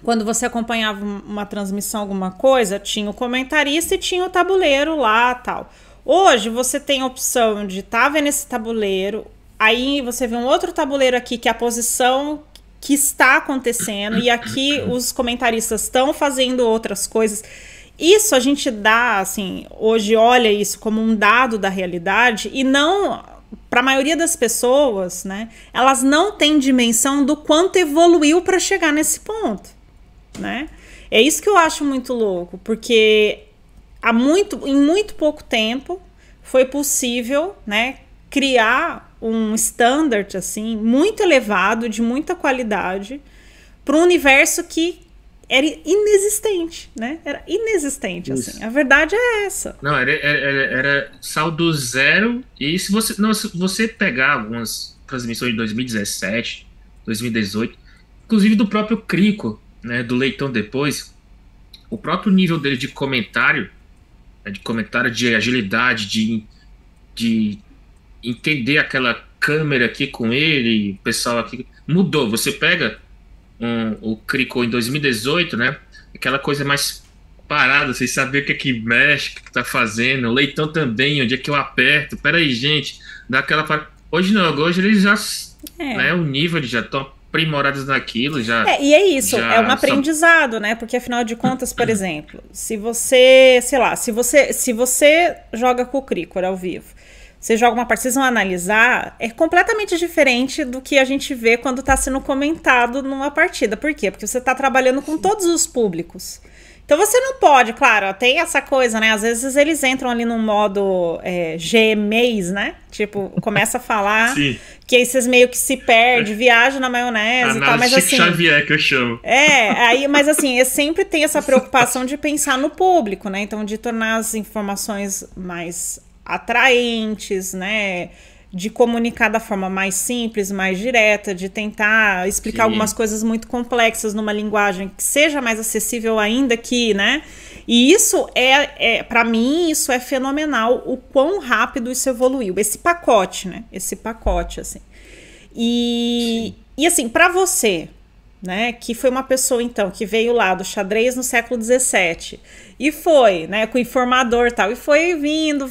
quando você acompanhava uma transmissão, alguma coisa, tinha o comentarista e tinha o tabuleiro lá, tal. Hoje você tem a opção de estar vendo esse tabuleiro, aí você vê um outro tabuleiro aqui que é a posição que está acontecendo, e aqui os comentaristas estão fazendo outras coisas. Isso a gente dá, assim, hoje olha isso como um dado da realidade, e não, para a maioria das pessoas, né, elas não têm dimensão do quanto evoluiu para chegar nesse ponto, né? É isso que eu acho muito louco, porque em muito pouco tempo foi possível, né, criar um standard assim, muito elevado, de muita qualidade, para um universo que era inexistente, né? Era inexistente, isso. Assim. A verdade é essa. Não, era saldo zero. E se você pegar algumas transmissões de 2017, 2018, inclusive do próprio Crico, né, do Leitão Depois, o próprio nível dele de comentário, de agilidade, de entender aquela câmera aqui com ele, o pessoal aqui, mudou. Você pega o Crico em 2018, né, aquela coisa mais parada, sem saber o que é que mexe, o que tá fazendo, o Leitão também, onde é que eu aperto, peraí, gente, dá aquela... Hoje não, hoje eles já, né, o nível, eles já estão aprimorados naquilo, já... e é isso, é um aprendizado, né, porque afinal de contas, por exemplo, se você, sei lá, se você joga com o Crico ao vivo, você joga uma partida, vocês vão analisar, é completamente diferente do que a gente vê quando está sendo comentado numa partida. Por quê? Porque você está trabalhando com todos os públicos. Então você não pode, claro, tem essa coisa, né? Às vezes eles entram ali num modo GMEs, né? Tipo, começa a falar que aí vocês meio que se perdem, viajam na maionese e tal, mas assim... Xavier, que eu chamo. Mas assim, sempre tem essa preocupação de pensar no público, né? Então, de tornar as informações mais atraentes, né, de comunicar da forma mais simples, mais direta, de tentar explicar algumas coisas muito complexas numa linguagem que seja mais acessível ainda que, né, e isso para mim, isso é fenomenal, o quão rápido isso evoluiu, esse pacote, assim, e assim, para você, né, que foi uma pessoa, então, que veio lá do xadrez no século XVII, e foi, né, com o informador e tal, e foi vindo.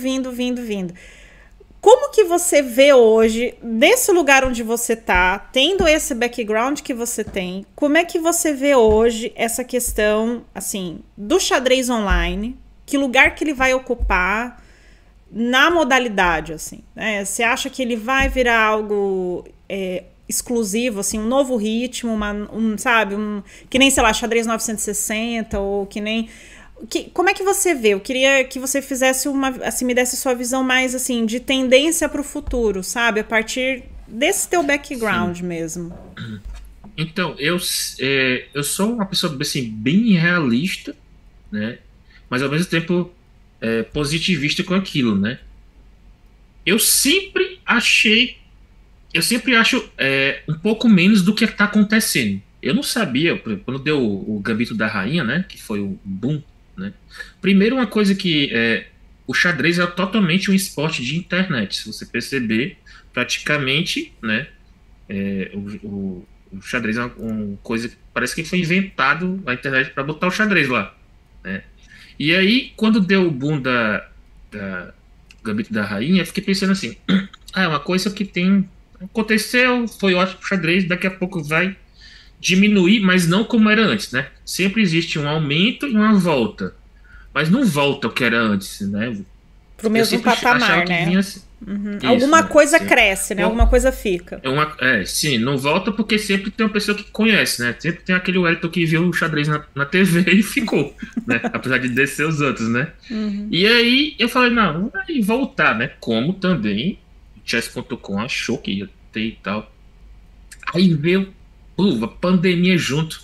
Como que você vê hoje, nesse lugar onde você tá, tendo esse background que você tem, como é que você vê hoje essa questão, assim, do xadrez online, que lugar que ele vai ocupar na modalidade, assim, né? Você acha que ele vai virar algo... exclusivo, assim, um novo ritmo, sabe, que nem, sei lá, xadrez 960, ou que nem... como é que você vê? Eu queria que você fizesse assim, me desse sua visão mais, assim, de tendência para o futuro, sabe? A partir desse teu background mesmo. Então, eu sou uma pessoa, assim, bem realista, né? Mas, ao mesmo tempo, positivista com aquilo, né? Eu sempre acho um pouco menos do que está acontecendo. Eu não sabia, quando deu o Gambito da Rainha, né, que foi um boom, né? Primeiro, uma coisa que o xadrez é totalmente um esporte de internet. Se você perceber, praticamente, né, o xadrez é uma coisa que parece que foi inventado na internet para botar o xadrez lá, né? E aí, quando deu o boom da Gambito da Rainha, eu fiquei pensando assim, é uma coisa que aconteceu, foi ótimo pro xadrez, daqui a pouco vai diminuir, mas não como era antes, né? Sempre existe um aumento e uma volta, mas não volta o que era antes, né? Pro mesmo patamar, né? Assim. Isso, alguma coisa cresce, né? Alguma coisa fica. Sim, não volta porque sempre tem uma pessoa que conhece, né? Sempre tem aquele Wellington que viu o xadrez na TV e ficou, né? Apesar de descer os outros, né? E aí eu falei, não, vai voltar, né? Como também Chess.com achou que ia ter e tal. Aí veio a pandemia junto,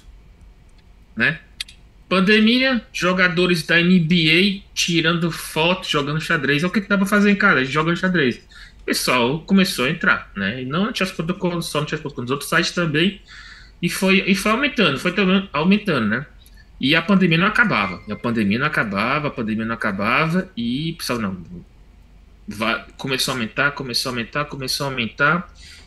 né? Pandemia, jogadores da NBA tirando foto, jogando xadrez. É o que dá pra fazer em casa, jogando xadrez. O pessoal começou a entrar, né? E não no Chess.com, só no Chess.com, nos outros sites também. E foi aumentando, né? E a pandemia não acabava. E o pessoal não... começou a aumentar.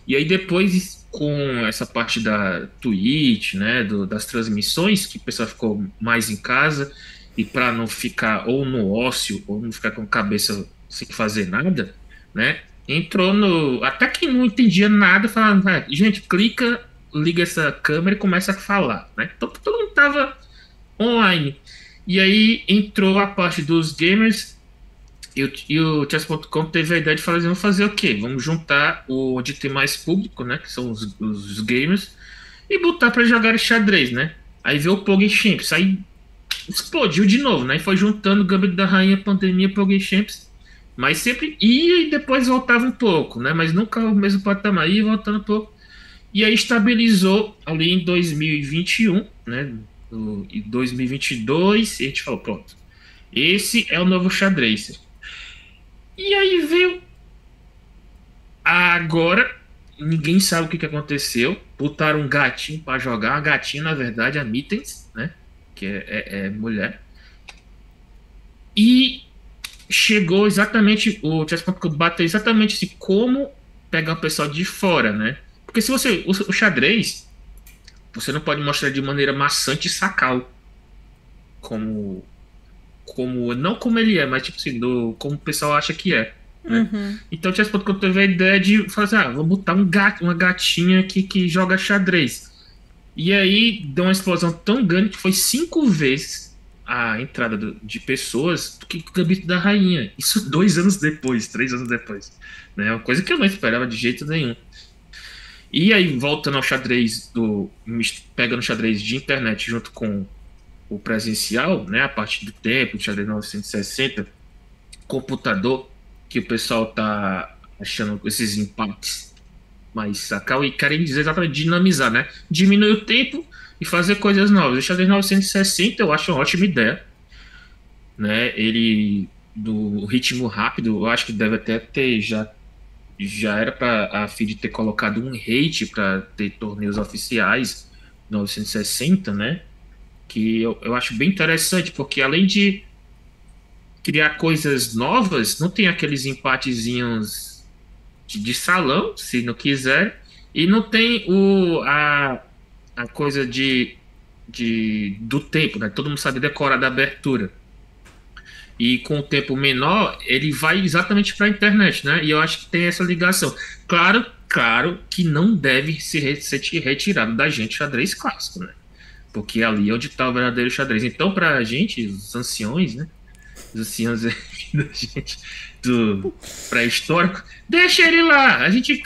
E aí depois, com essa parte da Twitch, né, das transmissões, que o pessoal ficou mais em casa, e para não ficar ou no ócio, ou não ficar com a cabeça sem fazer nada, né, entrou no... Até quem não entendia nada, falando, gente, clica, liga essa câmera e começa a falar, né? Então todo mundo tava online. E aí entrou a parte dos gamers e o chess.com teve a ideia de fazer, vamos fazer o quê? Vamos juntar onde tem mais público, né? Que são os gamers, e botar para jogar xadrez, né? Aí veio o PokéChamps, aí explodiu de novo, né? E foi juntando Gambito da Rainha, Pandemia, PokéChamps, mas sempre ia e depois voltava um pouco, né? Mas nunca o mesmo patamar, ia voltando um pouco. E aí estabilizou ali em 2021, né? Em 2022, e a gente falou, pronto, esse é o novo xadrez. E aí veio. Agora, ninguém sabe o que aconteceu. Botaram um gatinho para jogar. Uma gatinha, na verdade, a Mittens, né? Que é mulher. E chegou exatamente. O chess.com bateu exatamente assim, como pegar o pessoal de fora, né? Porque se você. O xadrez, você não pode mostrar de maneira maçante e sacal. Não como ele é, mas tipo assim, como o pessoal acha que é. Né? Uhum. Então o chess.com teve a ideia de fazer, vamos botar uma gatinha aqui que joga xadrez. E aí deu uma explosão tão grande que foi 5 vezes a entrada de pessoas do que o Gambito da Rainha. Isso 2 anos depois, 3 anos depois. Né? Uma coisa que eu não esperava de jeito nenhum. E aí, voltando ao xadrez pegando xadrez de internet junto com o presencial, né, a parte do tempo, xadrez 960, computador, que o pessoal tá achando esses empates mais sacal e querem dizer exatamente dinamizar, né? Diminuir o tempo e fazer coisas novas. O xadrez 960 eu acho uma ótima ideia, né? Ele do ritmo rápido, eu acho que deve até ter já era para a FIDE ter colocado um rate para ter torneios oficiais 960, né? Que eu acho bem interessante, porque além de criar coisas novas, não tem aqueles empatezinhos de salão, se não quiser, e não tem a coisa do tempo, né? Todo mundo sabe decorar da abertura. E com o tempo menor, ele vai exatamente para a internet, né? E eu acho que tem essa ligação. Claro que não deve ser retirado da gente xadrez clássico, né? Porque ali é onde está o verdadeiro xadrez. Então, para a gente, os anciões, né? Os anciões da gente do pré-histórico, deixa ele lá. A gente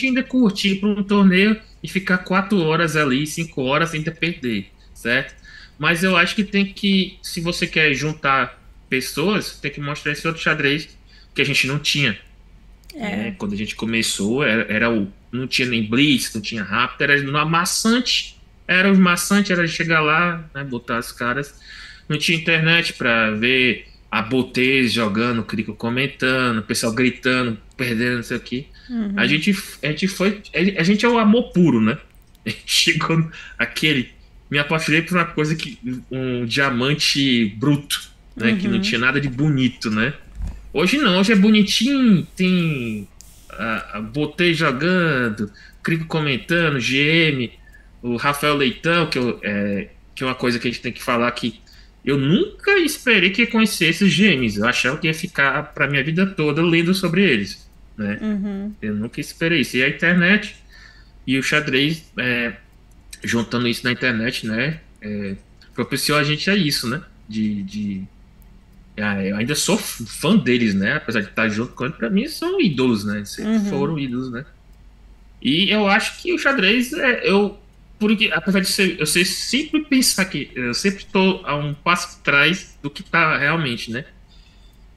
ainda curte ir para um torneio e ficar 4 horas ali, 5 horas ainda perder, certo? Mas eu acho que tem que, se você quer juntar pessoas, tem que mostrar esse outro xadrez que a gente não tinha. Né? Quando a gente começou, não tinha nem blitz, não tinha rápido, era no amassante. Era o maçante, era chegar lá, né, botar as caras. Não tinha internet para ver a Botez jogando, o Crico comentando, o pessoal gritando, perdendo, não sei o que. Uhum. A gente é o amor puro, né? A gente chegou aquele. Me apaixonei por uma coisa um diamante bruto, né? Uhum. Que não tinha nada de bonito, né? Hoje não, hoje é bonitinho, tem a Botez jogando, Crico comentando, GM. O Rafael Leitão, que é uma coisa que a gente tem que falar, que eu nunca esperei que ia conhecer esses gêmeos. Eu achava que ia ficar para minha vida toda lendo sobre eles, né? Uhum. Eu nunca esperei isso. E a internet e o xadrez, juntando isso na internet, né? Propiciou a gente a isso, né? Eu ainda sou fã deles, né? Apesar de estar junto com eles, para mim são ídolos, né? Sempre foram ídolos, né? E eu acho que o xadrez porque apesar de eu sempre pensar que eu sempre estou a um passo atrás do que está realmente, né?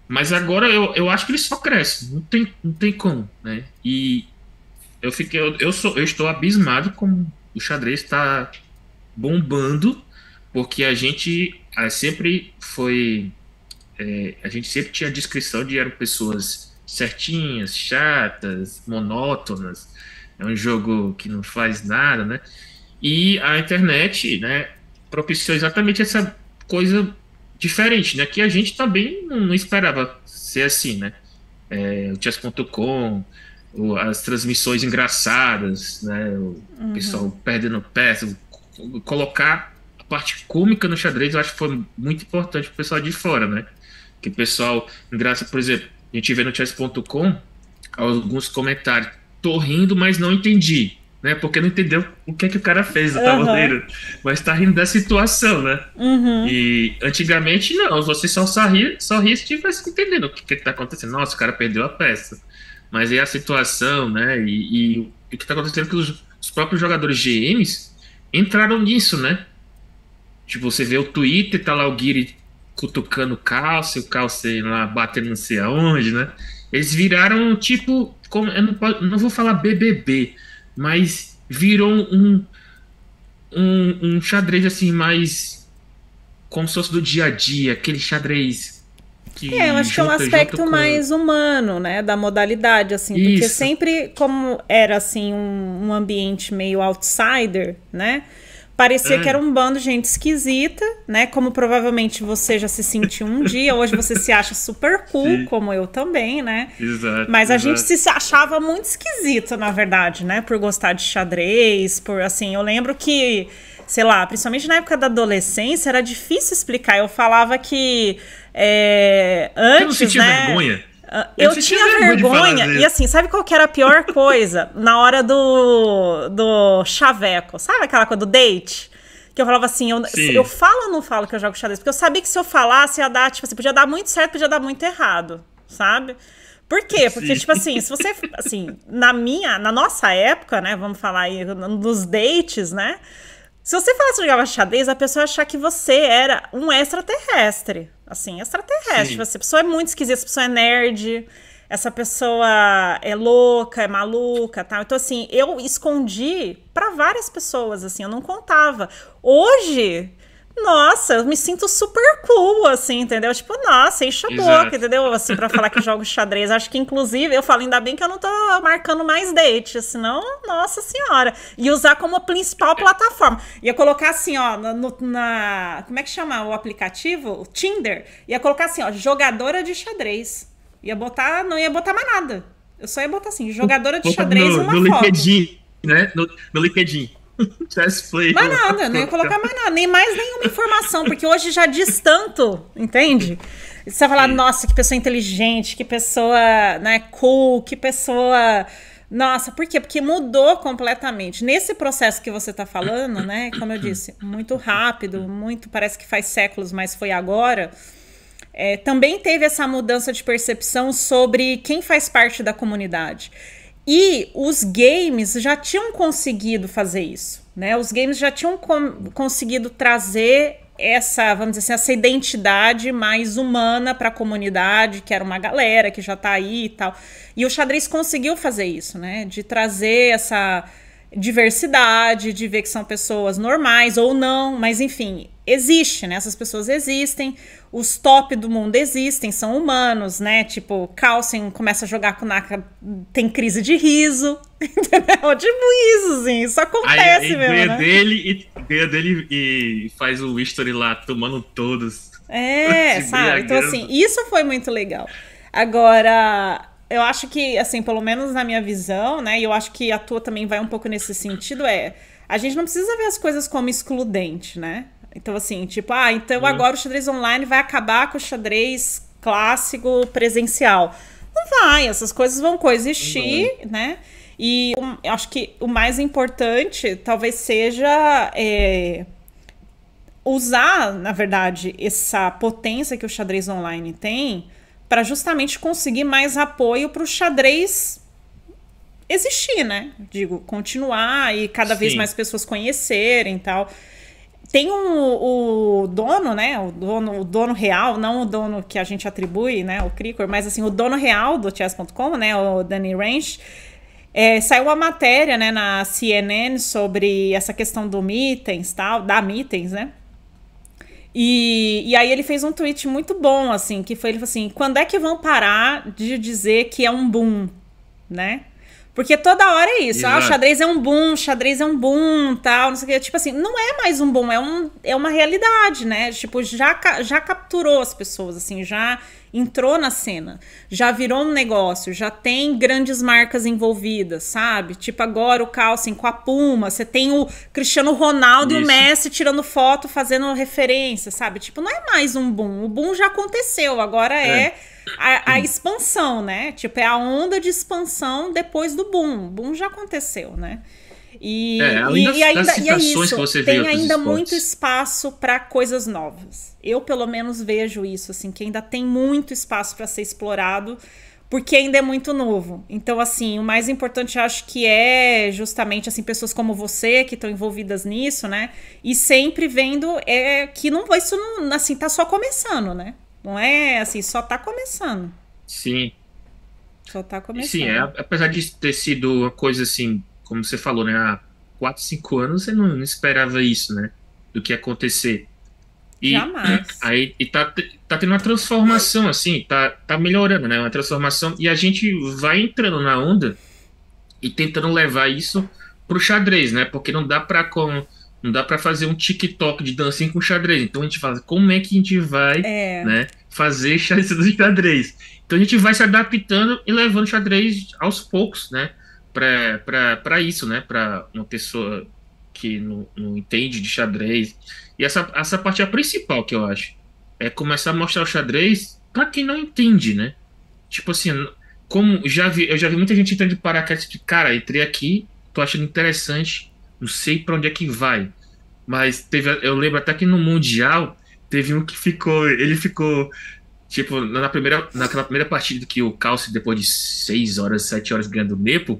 Mas agora eu acho que ele só cresce, não tem como, né? E eu estou abismado como o xadrez está bombando, porque a gente sempre foi, a gente sempre tinha a descrição de eram pessoas certinhas, chatas, monótonas, é um jogo que não faz nada, né? E a internet, né, propiciou exatamente essa coisa diferente, né, que a gente também não esperava ser assim, né? O chess.com, as transmissões engraçadas, né? O pessoal perdendo peça, colocar a parte cômica no xadrez, eu acho que foi muito importante pro pessoal de fora, né? Que o pessoal, por exemplo, a gente vê no chess.com alguns comentários, tô rindo, mas não entendi, né? Porque não entendeu o que é que o cara fez no tabuleiro, mas tá rindo da situação, né? E antigamente não, você só ria se estivesse entendendo o que tá acontecendo. Nossa, o cara perdeu a peça. Mas aí a situação, né? E o que tá acontecendo é que os próprios jogadores GMs entraram nisso, né? Tipo, você vê o Twitter, tá lá o Guiri cutucando o Calce lá batendo não sei aonde, né? Eles viraram tipo, como, eu não vou falar BBB, mas virou um xadrez assim mais como se fosse do dia a dia, aquele xadrez que eu acho que é um aspecto mais humano, né, da modalidade, assim, porque sempre como era assim um ambiente meio outsider, né? Parecia que era um bando de gente esquisita, né? Como provavelmente você já se sentiu um dia. Hoje você se acha super cool, como eu também, né? Exato. Mas a gente se achava muito esquisito, na verdade, né? Por gostar de xadrez, por assim... Eu lembro que, sei lá, principalmente na época da adolescência, era difícil explicar. Eu falava que antes, eu não sentia vergonha. Eu tinha vergonha, e assim, sabe qual que era a pior coisa? Na hora do chaveco, sabe aquela coisa do date? Que eu falava assim, eu falo ou não falo que eu jogo xadrez? Porque eu sabia que se eu falasse ia dar, tipo assim, podia dar muito certo, podia dar muito errado, sabe? Por quê? Porque, tipo assim, se você, assim, na nossa época, né, vamos falar aí dos dates, né? Se você falasse que jogava xadrez, a pessoa ia achar que você era um extraterrestre. Assim, extraterrestre. Tipo, essa pessoa é muito esquisita, essa pessoa é nerd, essa pessoa é louca, é maluca, tal. Então, assim, eu escondi pra várias pessoas, assim, eu não contava. Hoje, nossa, eu me sinto super cool, assim, entendeu? Tipo, nossa, enche a boca, entendeu? Assim, pra falar que jogo xadrez. Acho que, inclusive, eu falo, ainda bem que eu não tô marcando mais date, senão, nossa senhora. E usar como principal plataforma. Ia colocar assim, ó, como é que chama o aplicativo? O Tinder. Ia colocar assim, ó, jogadora de xadrez. Não ia botar mais nada. Eu só ia botar assim, jogadora de xadrez e uma foto. No LinkedIn, né? No LinkedIn. Mais nada, não ia colocar mais nada, nem mais nenhuma informação, porque hoje já diz tanto, entende? Você vai falar, nossa, que pessoa inteligente, que pessoa, né, cool, que pessoa... Nossa, por quê? Porque mudou completamente. Nesse processo que você tá falando, né, como eu disse, muito rápido, parece que faz séculos, mas foi agora, também teve essa mudança de percepção sobre quem faz parte da comunidade. E os games já tinham conseguido fazer isso, né? Os games já tinham conseguido trazer essa, vamos dizer assim, essa identidade mais humana para a comunidade, que era uma galera que já tá aí e tal. E o xadrez conseguiu fazer isso, né? De trazer essa diversidade, de ver que são pessoas normais ou não, mas enfim, existe, né? Essas pessoas existem, os top do mundo existem, são humanos, né? Tipo, Carlsen começa a jogar com o Naka, tem crise de riso, entendeu? Tipo isso, assim, isso acontece aí mesmo, ganha né? Ganha dele e faz o history lá, tomando todos. Sabe? Então, assim, isso foi muito legal. Agora... Eu acho que, assim, pelo menos na minha visão, né, e eu acho que a tua também vai um pouco nesse sentido, a gente não precisa ver as coisas como excludente, né? Então, assim, tipo, então agora o xadrez online vai acabar com o xadrez clássico presencial. Não vai, essas coisas vão coexistir, né? E eu acho que o mais importante talvez seja usar, na verdade, essa potência que o xadrez online tem para justamente conseguir mais apoio para o xadrez existir, né? Digo, continuar e cada vez mais pessoas conhecerem e tal. Tem o dono, né? O dono real, não o dono que a gente atribui, né? O Cricor, mas assim, o dono real do chess.com, né? O Danny Ranch. Saiu uma matéria, né, na CNN sobre essa questão do Mittens, tal, da Mittens, né? E aí ele fez um tweet muito bom, assim, que foi, ele falou assim, quando é que vão parar de dizer que é um boom, né? Porque toda hora é isso, o xadrez é um boom, tal, não sei o que, tipo assim, não é mais um boom, é uma realidade, né? Tipo, já capturou as pessoas, assim, já entrou na cena, já virou um negócio, já tem grandes marcas envolvidas, sabe? Tipo agora o Carlsen com a Puma, você tem o Cristiano Ronaldo e o Messi tirando foto, fazendo referência, sabe? Tipo, não é mais um boom, o boom já aconteceu, agora é a expansão, né? Tipo, é a onda de expansão depois do boom, o boom já aconteceu, né? E é isso, tem ainda muito espaço para coisas novas. Eu, pelo menos, vejo isso, assim, que ainda tem muito espaço para ser explorado, porque ainda é muito novo. Então, assim, o mais importante, eu acho que é justamente, assim, pessoas como você, que estão envolvidas nisso, né? E sempre vendo que isso não, assim, tá só começando, né? Não é, assim, só tá começando. Sim. Só tá começando. Sim, apesar de ter sido uma coisa, assim, como você falou, né? Há 4, 5 anos você não esperava isso, né? Do que ia acontecer. Jamais. Aí tá tendo uma transformação, assim, tá melhorando, né? Uma transformação. E a gente vai entrando na onda e tentando levar isso pro xadrez, né? Porque não dá pra fazer um TikTok de dancinha com xadrez. Então a gente fala, como é que a gente vai né, fazer isso do xadrez? Então a gente vai se adaptando e levando o xadrez aos poucos, né? Para isso, né? Para uma pessoa que não entende de xadrez. E essa parte é a principal que eu acho. É começar a mostrar o xadrez para quem não entende, né? Tipo assim, como eu já vi muita gente entrando de paraquedas de cara, entrei aqui, tô achando interessante, não sei para onde é que vai. Mas eu lembro até que no Mundial teve um que ele ficou tipo, naquela primeira partida que o Carlsen, depois de 6 horas, 7 horas ganhando o Nepo,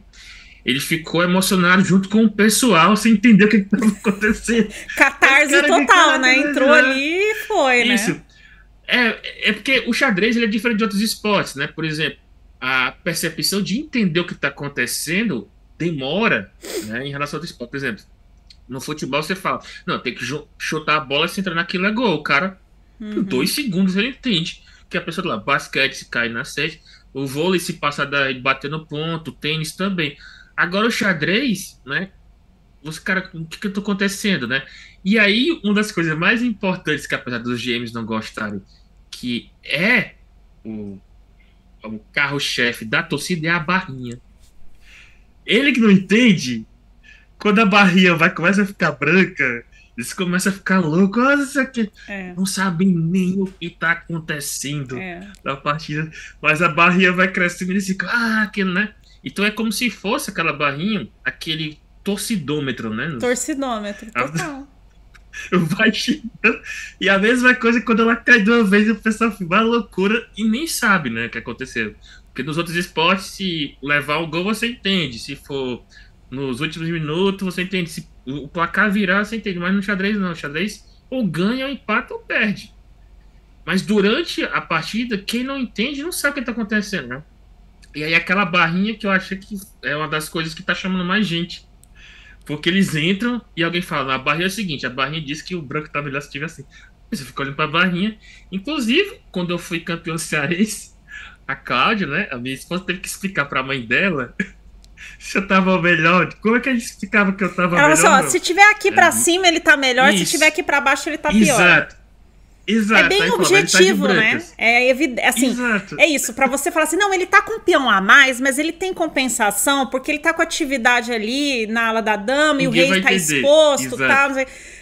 ele ficou emocionado junto com o pessoal, sem entender o que estava acontecendo. Catarse total, né? Entrou ali e foi, isso. Né? É porque o xadrez ele é diferente de outros esportes, né? Por exemplo, a percepção de entender o que está acontecendo demora, né, em relação ao outro esporte. Por exemplo, no futebol você fala, não, tem que chutar a bola, se entrar naquilo é gol. O cara, em 2 segundos ele entende que a pessoa lá, basquete se cai na sede, o vôlei se passa bater no ponto, o tênis também. Agora o xadrez, né? Os caras, o que tá acontecendo, né? E aí, uma das coisas mais importantes que, apesar dos GMs não gostarem, que é o carro-chefe da torcida, é a barrinha. Ele que não entende, quando a barrinha começa a ficar branca, eles começam a ficar loucos. Nossa, não sabem nem o que tá acontecendo na partida. Mas a barrinha vai crescendo e eles ficam, aquilo, né? Então é como se fosse aquela barrinha, aquele torcidômetro, né? Torcidômetro, total. Vai chegando. E a mesma coisa quando ela cai de uma vez, o pessoal fica uma loucura e nem sabe, né, o que aconteceu. Porque nos outros esportes, se levar o gol, você entende. Se for nos últimos minutos, você entende. Se o placar virar, você entende. Mas no xadrez, não. O xadrez ou ganha, ou empata, ou perde. Mas durante a partida, quem não entende não sabe o que está acontecendo, né? E aí aquela barrinha que eu achei que é uma das coisas que tá chamando mais gente. Porque eles entram e alguém fala, a barrinha é o seguinte, a barrinha diz que o branco tá melhor se tiver assim. Você fica olhando pra barrinha. Inclusive, quando eu fui campeão cearense, a Cláudia, né, a minha esposa, teve que explicar pra mãe dela se eu tava melhor. Como é que a gente explicava que eu tava melhor? Ela falou, se tiver aqui pra cima ele tá melhor, se tiver aqui pra baixo ele tá pior. Exato. É bem objetivo, né? É evidente, assim, é isso, pra você falar assim, não, ele tá com um peão a mais, mas ele tem compensação, porque ele tá com atividade ali na ala da dama e o rei tá exposto, tá,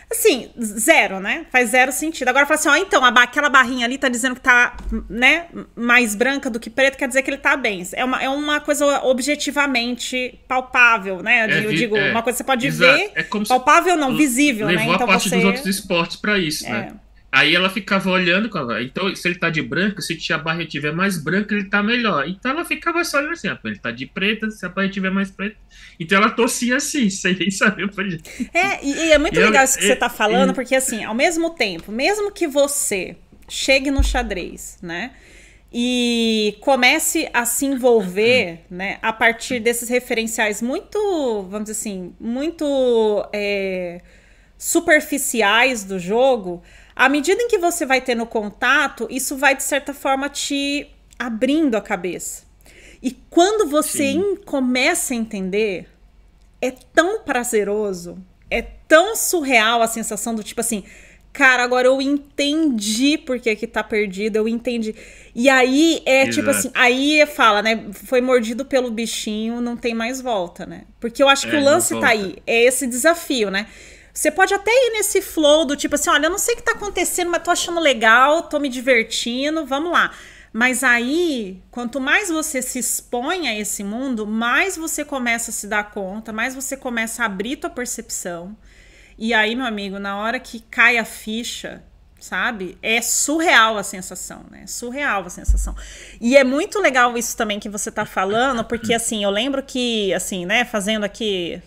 assim, zero, né? Faz zero sentido. Agora fala assim, ó, então, aquela barrinha ali tá dizendo que tá, né, mais branca do que preta, quer dizer que ele tá bem. É uma coisa objetivamente palpável, né? Eu digo, uma coisa que você pode ver, palpável não, visível, né? Levou então a parte dos outros esportes pra isso, né? Aí ela ficava olhando, então se ele tá de branco, se a barra tiver mais branca, ele tá melhor. Então ela ficava só olhando assim, ele tá de preta, se a barra tiver mais preta. Então ela torcia assim, sem nem saber pra gente. E é muito legal isso que você tá falando, porque assim, ao mesmo tempo, mesmo que você chegue no xadrez, né, e comece a se envolver, né, a partir desses referenciais muito, vamos dizer assim, muito superficiais do jogo, à medida em que você vai tendo contato, isso vai, de certa forma, te abrindo a cabeça. E quando você começa a entender, é tão prazeroso, é tão surreal a sensação do tipo assim, cara, agora eu entendi por que tá perdido, eu entendi. E aí tipo assim, aí fala, né, foi mordido pelo bichinho, não tem mais volta, né? Porque eu acho que o lance tá aí, é esse desafio, né? Você pode até ir nesse flow do tipo assim, olha, eu não sei o que tá acontecendo, mas tô achando legal, tô me divertindo, vamos lá. Mas aí, quanto mais você se expõe a esse mundo, mais você começa a se dar conta, mais você começa a abrir tua percepção. E aí, meu amigo, na hora que cai a ficha, sabe? É surreal a sensação, né? Surreal a sensação. E é muito legal isso também que você tá falando, porque assim, eu lembro que, assim, né, fazendo aqui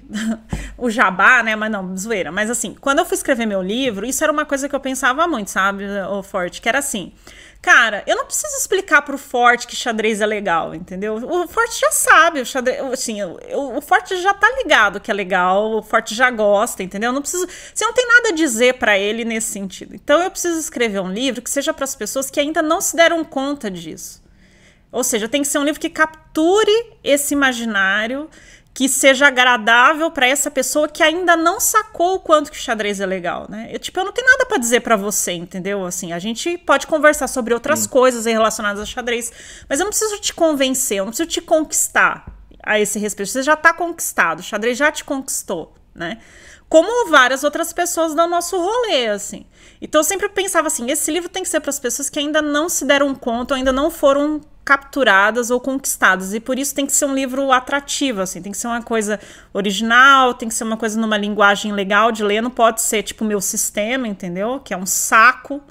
o jabá, né, mas não, zoeira. Mas assim, quando eu fui escrever meu livro, isso era uma coisa que eu pensava muito, sabe, o Forte, que era assim... Cara, eu não preciso explicar pro Forte que xadrez é legal, entendeu? O Forte já sabe, o xadrez, assim, o Forte já tá ligado que é legal, o Forte já gosta, entendeu? Não preciso, você não tem nada a dizer pra ele nesse sentido. Então eu preciso escrever um livro que seja para as pessoas que ainda não se deram conta disso. Ou seja, tem que ser um livro que capture esse imaginário, que seja agradável para essa pessoa que ainda não sacou o quanto que o xadrez é legal, né? Eu não tenho nada para dizer para você, entendeu? Assim, a gente pode conversar sobre outras coisas relacionadas ao xadrez, mas eu não preciso te convencer, eu não preciso te conquistar a esse respeito. Você já tá conquistado, o xadrez já te conquistou, né? Como várias outras pessoas do nosso rolê, assim. Então eu sempre pensava assim, esse livro tem que ser para as pessoas que ainda não se deram conta, ou ainda não foram capturadas ou conquistadas, e por isso tem que ser um livro atrativo, assim, tem que ser uma coisa original, tem que ser uma coisa numa linguagem legal de ler, não pode ser tipo o Meu Sistema, entendeu? Que é um saco,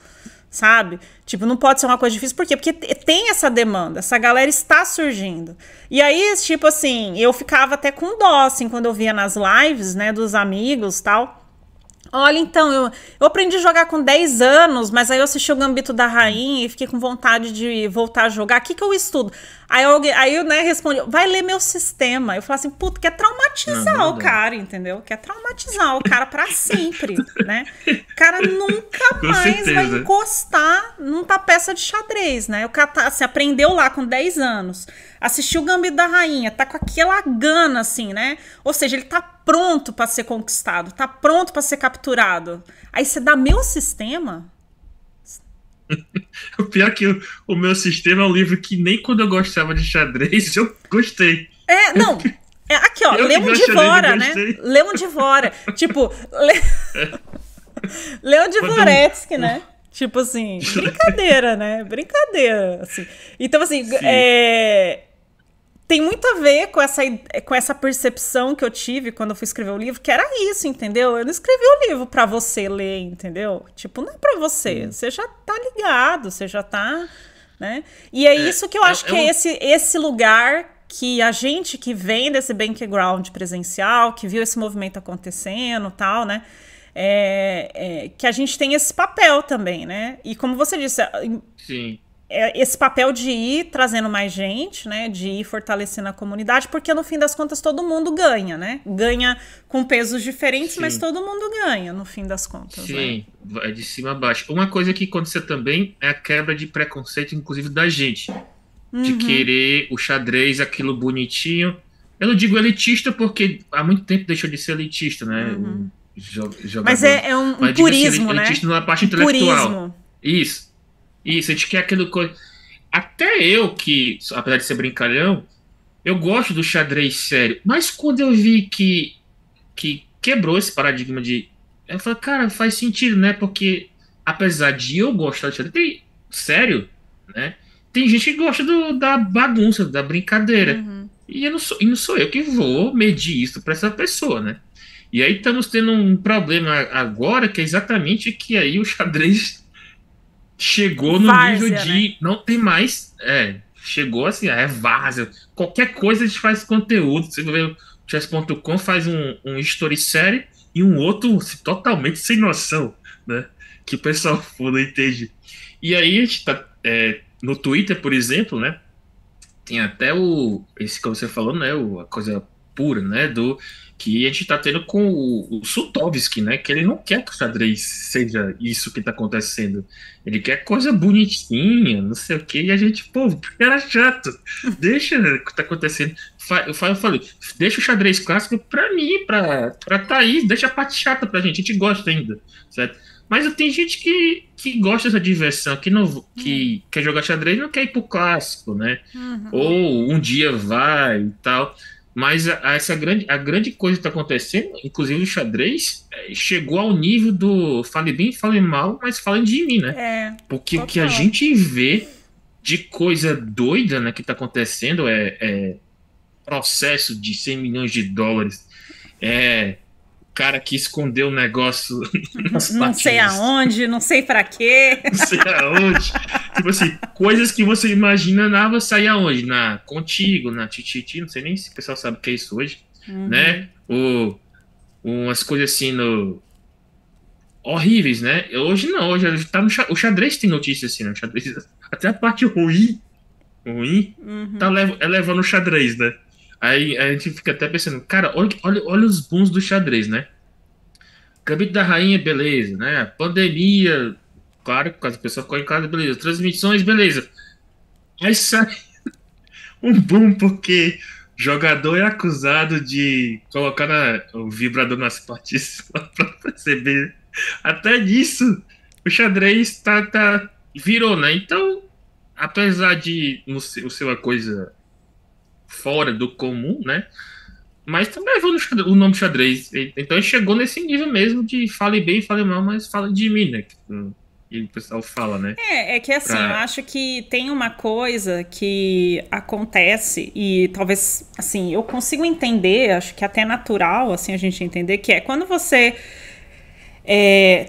sabe? Tipo, não pode ser uma coisa difícil, por quê? Porque tem essa demanda, essa galera está surgindo. E aí, tipo assim, eu ficava até com dó, assim, quando eu via nas lives, né, dos amigos e tal. Olha, então, eu aprendi a jogar com 10 anos, mas aí eu assisti o Gambito da Rainha e fiquei com vontade de voltar a jogar. O que eu estudo? Aí eu, né, respondi, vai ler Meu Sistema. Eu falei assim, puta, quer traumatizar o cara, entendeu? Quer traumatizar o cara pra sempre, né? O cara nunca mais vai encostar numa peça de xadrez, né? O cara tá, assim, aprendeu lá com 10 anos, assistiu o Gambito da Rainha, tá com aquela gana, assim, né? Ou seja, ele tá pronto pra ser conquistado, tá pronto pra ser capturado. Aí você dá Meu Sistema... O pior é que o Meu Sistema é um livro que nem quando eu gostava de xadrez eu gostei. Não. Aqui, ó, Leão de Vora, né? Leão de Vora. Tipo, Leão de Voretsky, né? Tipo assim, brincadeira, né? Brincadeira. Assim. Então, assim, tem muito a ver com essa percepção que eu tive quando eu fui escrever o livro, que era isso, entendeu? Eu não escrevi o livro pra você ler, entendeu? Tipo, não é pra você. Você já tá ligado, você já tá, né? E é isso que eu acho que é esse lugar que a gente que vem desse background presencial, que viu esse movimento acontecendo e tal, né? Que a gente tem esse papel também, né? E como você disse... Sim. Esse papel de ir trazendo mais gente, né, de ir fortalecendo a comunidade, porque no fim das contas todo mundo ganha, né? Ganha com pesos diferentes, sim, mas todo mundo ganha no fim das contas. Sim, né? É de cima a baixo. Uma coisa que aconteceu também é a quebra de preconceito, inclusive da gente, de querer o xadrez, aquilo bonitinho. Eu não digo elitista porque há muito tempo deixou de ser elitista, né? Mas é um purismo, assim, né? Elitista na parte intelectual. Isso. Isso, a gente quer aquilo coisa. Até eu, que, apesar de ser brincalhão, eu gosto do xadrez sério. Mas quando eu vi que quebrou esse paradigma de. Eu falei, cara, faz sentido, né? Porque apesar de eu gostar de xadrez sério, né? Tem gente que gosta da bagunça, da brincadeira. E não sou eu que vou medir isso para essa pessoa, né? E aí estamos tendo um problema agora, que é exatamente que aí o xadrez chegou no nível de, né? Não tem mais. Chegou assim, é várzea. Qualquer coisa a gente faz conteúdo. Você vê o chess.com faz um story série e um outro totalmente sem noção, né? Que o pessoal não entende. E aí a gente tá no Twitter, por exemplo, né? Tem até esse que você falou, né? A coisa pura, né? Que a gente tá tendo com o Sutovsky, né? Que ele não quer que o xadrez seja isso que tá acontecendo. Ele quer coisa bonitinha, não sei o que, e a gente, pô, era chato. Deixa o que tá acontecendo. Eu falei, deixa o xadrez clássico pra mim, pra Thaís, deixa a parte chata pra gente, a gente gosta ainda, certo? Mas tem gente que gosta dessa diversão, que, não, que quer jogar xadrez e não quer ir pro clássico, né? Ou um dia vai e tal. Mas a grande coisa que está acontecendo, inclusive o xadrez, chegou ao nível do fale bem, fale mal, mas falem de mim, né? Porque o que a gente vê de coisa doida, né, que está acontecendo é processo de 100 milhões de dólares, cara que escondeu o negócio nas não sei aonde, não sei pra quê. Não sei aonde. Tipo assim, coisas que você imaginava sair aonde? Contigo, na Tititi, não sei nem se o pessoal sabe o que é isso hoje, né? Umas coisas assim horríveis, né? Hoje não, hoje tá o xadrez tem notícia assim, né? O xadrez, até a parte ruim, tá levando o xadrez, né? Aí a gente fica até pensando, cara, olha os booms do xadrez, né? Gambito da Rainha, beleza, né? Pandemia, claro, por causa da pessoa ficou em casa, beleza. Transmissões, beleza. Aí sai um boom porque jogador é acusado de colocar o vibrador nas partes pra perceber. Até disso, o xadrez virou, né? Então, apesar de não ser uma coisa fora do comum, né? Mas também levando o nome xadrez. Então ele chegou nesse nível mesmo de fale bem, fale mal, mas fale de mim, né? E o pessoal fala, né? É que assim, eu acho que tem uma coisa que acontece e talvez, assim, eu consigo entender, acho que até natural, assim, a gente entender, que é quando você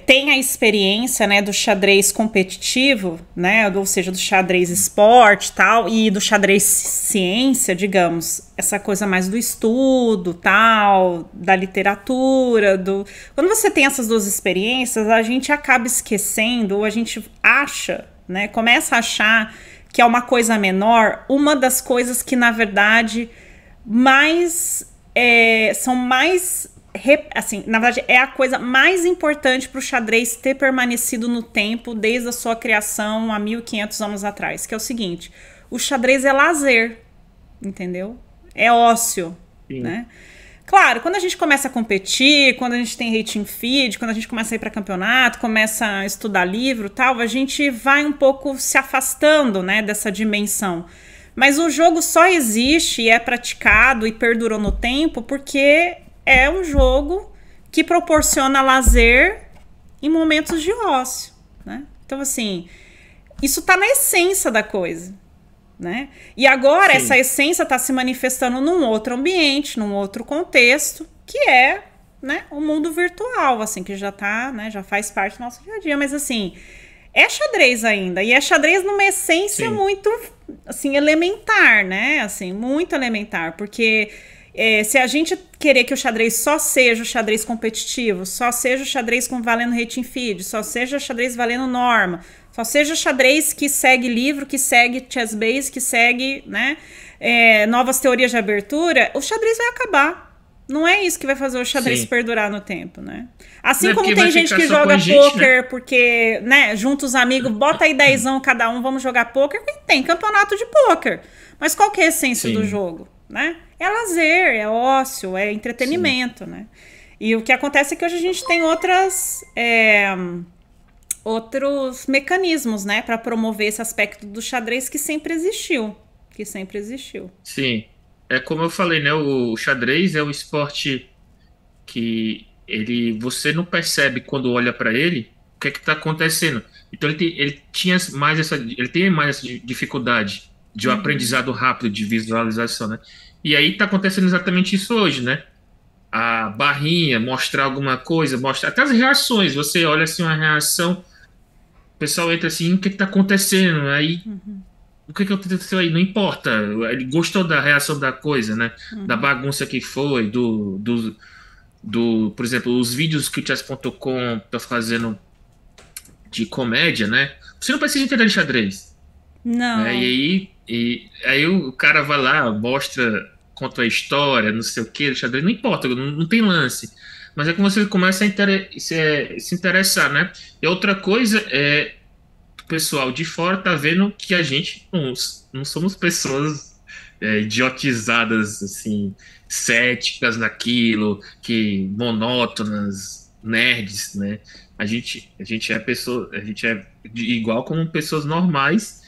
tem a experiência, né, do xadrez competitivo, né, ou seja, do xadrez esporte tal, e do xadrez ciência, digamos, essa coisa mais do estudo, tal, da literatura, quando você tem essas duas experiências, a gente acaba esquecendo, ou a gente acha, né, começa a achar que é uma coisa menor, uma das coisas que, na verdade, são mais... Assim, na verdade, é a coisa mais importante para o xadrez ter permanecido no tempo desde a sua criação há 1500 anos atrás, que é o seguinte: o xadrez é lazer, entendeu? É ócio, né? Claro, quando a gente começa a competir, quando a gente tem rating feed, quando a gente começa a ir para campeonato, começa a estudar livro, tal, a gente vai um pouco se afastando, né, dessa dimensão. Mas o jogo só existe e é praticado e perdurou no tempo porque é um jogo que proporciona lazer em momentos de ócio, né? Então, assim, isso tá na essência da coisa, né? E agora essa essência tá se manifestando num outro ambiente, num outro contexto, que é, né, o mundo virtual, assim, que já tá, né, já faz parte do nosso dia a dia, mas assim, é xadrez ainda, e é xadrez numa essência muito, assim, elementar, né? Assim, muito elementar, porque... se a gente querer que o xadrez só seja o xadrez competitivo, só seja o xadrez valendo rating feed, só seja o xadrez valendo norma, só seja o xadrez que segue livro, que segue chessbase, que segue, né, novas teorias de abertura, o xadrez vai acabar. Não é isso que vai fazer o xadrez perdurar no tempo, né? Assim como tem gente que joga pôquer, né? Porque, né, junta os amigos, bota aí 10 cada um, vamos jogar pôquer, e tem campeonato de pôquer. Mas qual que é a essência do jogo, né? É lazer, é ócio, é entretenimento, né? E o que acontece é que hoje a gente tem outros mecanismos, né, para promover esse aspecto do xadrez que sempre existiu. Sim. É como eu falei, né? O xadrez é um esporte que você não percebe quando olha para ele o que é que tá acontecendo. Então ele tem mais essa dificuldade de um aprendizado rápido, de visualização, né? E aí tá acontecendo exatamente isso hoje, né? A barrinha, mostrar alguma coisa, mostrar até as reações. Você olha assim uma reação, o pessoal entra assim, o que tá acontecendo? Aí, o que aconteceu aí? Não importa. Ele gostou da reação da coisa, né? Da bagunça que foi, por exemplo, os vídeos que o chess.com tá fazendo de comédia, né? Você não precisa entender de xadrez. Não. Né? E aí o cara vai lá, mostra, conta a história, não sei o que, xadrez, não importa, não tem lance. Mas é que você começa a se interessar, né? E outra coisa é o pessoal de fora tá vendo que a gente não somos pessoas idiotizadas, assim, céticas naquilo, que monótonas, nerds, né? a gente é pessoa, a gente é igual como pessoas normais,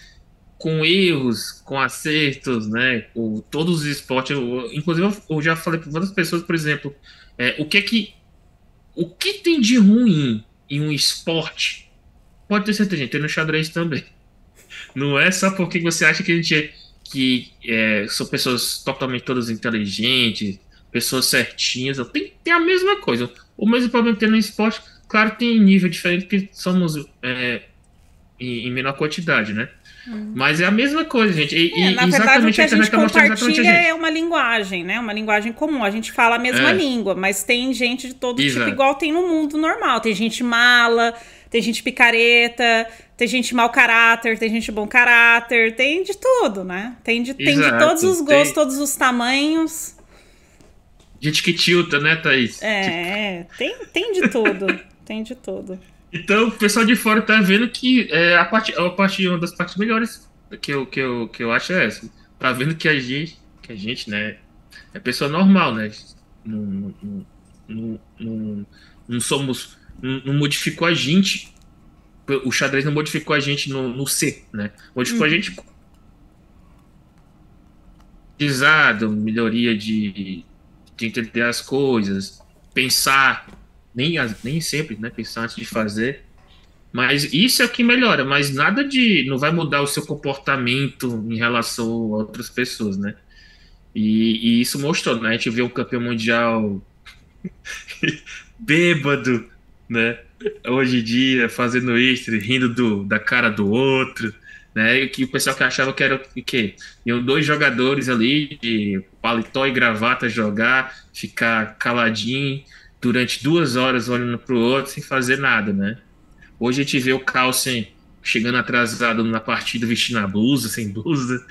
com erros, com acertos, né? Com todos os esportes. Inclusive, eu já falei para várias pessoas, por exemplo, o que tem de ruim em um esporte? Pode ter certeza, gente, tem no xadrez também. Não é só porque você acha que a gente são pessoas totalmente todas inteligentes, pessoas certinhas. Tem a mesma coisa. O mesmo problema que tem no esporte, claro, tem nível diferente, porque somos em menor quantidade, né? Mas é a mesma coisa, gente. Na verdade, o que a gente compartilha é uma linguagem, né? Uma linguagem comum. A gente fala a mesma língua, mas tem gente de todo tipo, igual tem no mundo normal. Tem gente mala, tem gente picareta, tem gente mau caráter, tem gente bom caráter, tem de tudo, né? Tem de todos os gostos, todos os tamanhos. Gente que tilta, né, Thaís? Tem de tudo. Tem de tudo. Então, o pessoal de fora tá vendo que uma das partes melhores que eu acho é essa. Tá vendo que a gente, né, é pessoa normal, né? Não somos. Não modificou a gente. O xadrez não modificou a gente no ser, né? Modificou a gente. Melhoria de entender as coisas, pensar. Nem sempre, né? Pensar antes de fazer. Mas isso é o que melhora, mas nada não vai mudar o seu comportamento em relação a outras pessoas, né? E isso mostrou, né? A gente viu um campeão mundial bêbado, né? Hoje em dia, fazendo isso, rindo da cara do outro, né? E que o pessoal que achava que era o quê? Iam dois jogadores ali de paletó e gravata jogar, ficar caladinho durante 2 horas olhando pro outro sem fazer nada, né? Hoje a gente vê o Carlsen chegando atrasado na partida, vestindo a blusa, sem blusa.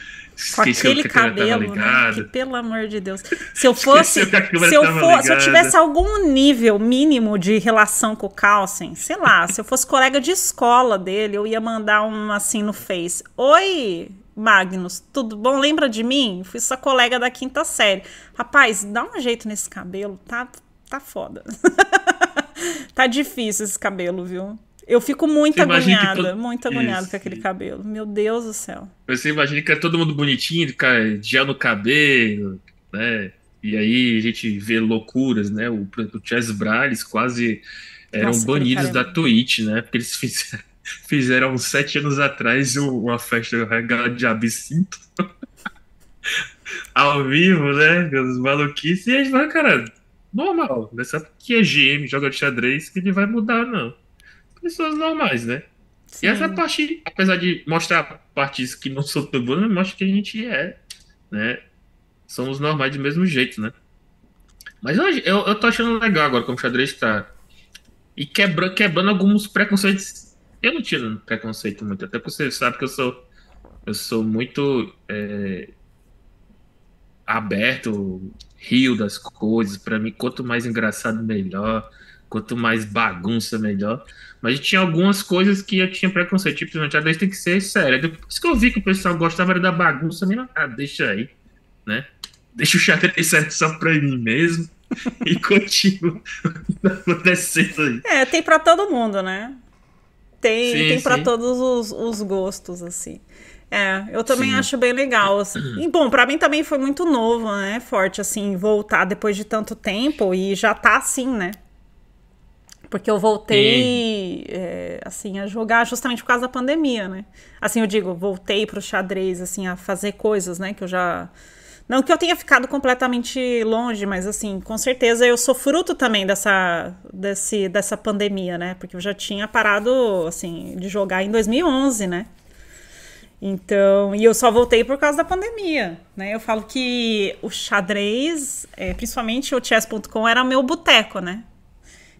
Com aquele cabelo, né? Que, pelo amor de Deus. Se eu tivesse algum nível mínimo de relação com o Carlsen, sei lá, se eu fosse colega de escola dele, eu ia mandar um assim no Face. Oi, Magnus, tudo bom? Lembra de mim? Fui sua colega da 5ª série. Rapaz, dá um jeito nesse cabelo, tá foda. Tá difícil esse cabelo, viu? Eu fico muito agoniada com aquele cabelo. Meu Deus do céu. Você imagina que é todo mundo bonitinho, gel no cabelo, né? E aí a gente vê loucuras, né? O Chess Brales quase eram banidos da Twitch, né? Porque eles fizeram uns 7 anos atrás uma festa regada de absinto ao vivo, né? Os maluquices. E eles falam, cara, normal. Não é só porque é GM, joga de xadrez, que ele vai mudar, não. Pessoas normais, né? Sim. E essa parte, apesar de mostrar partes que não são tão boas, mostra que a gente né? Somos normais do mesmo jeito, né? Mas eu tô achando legal agora como o xadrez tá. E quebrando alguns preconceitos. Eu não tinha preconceito muito, até porque você sabe que eu sou muito aberto, rio das coisas. Pra mim, quanto mais engraçado, melhor. Quanto mais bagunça, melhor. Mas tinha algumas coisas que eu tinha preconceito. Tipo, o xadrez tem que ser sério. Depois que eu vi que o pessoal gostava era da bagunça, deixa aí, né? Deixa o xadrez certo só pra mim mesmo. E continua acontecendo aí. Tem pra todo mundo, né? Tem pra todos os gostos, assim. Eu também acho bem legal, assim. E, bom, pra mim também foi muito novo, né? Forte, assim, voltar depois de tanto tempo e já tá assim, né? Porque eu voltei, assim, a jogar justamente por causa da pandemia, né? Assim, eu digo, voltei pro xadrez, assim, a fazer coisas, né? Que eu já... Não que eu tenha ficado completamente longe, mas, assim, com certeza eu sou fruto também dessa pandemia, né? Porque eu já tinha parado, assim, de jogar em 2011, né? Então, e eu só voltei por causa da pandemia, né? Eu falo que o xadrez, principalmente o chess.com, era meu boteco, né?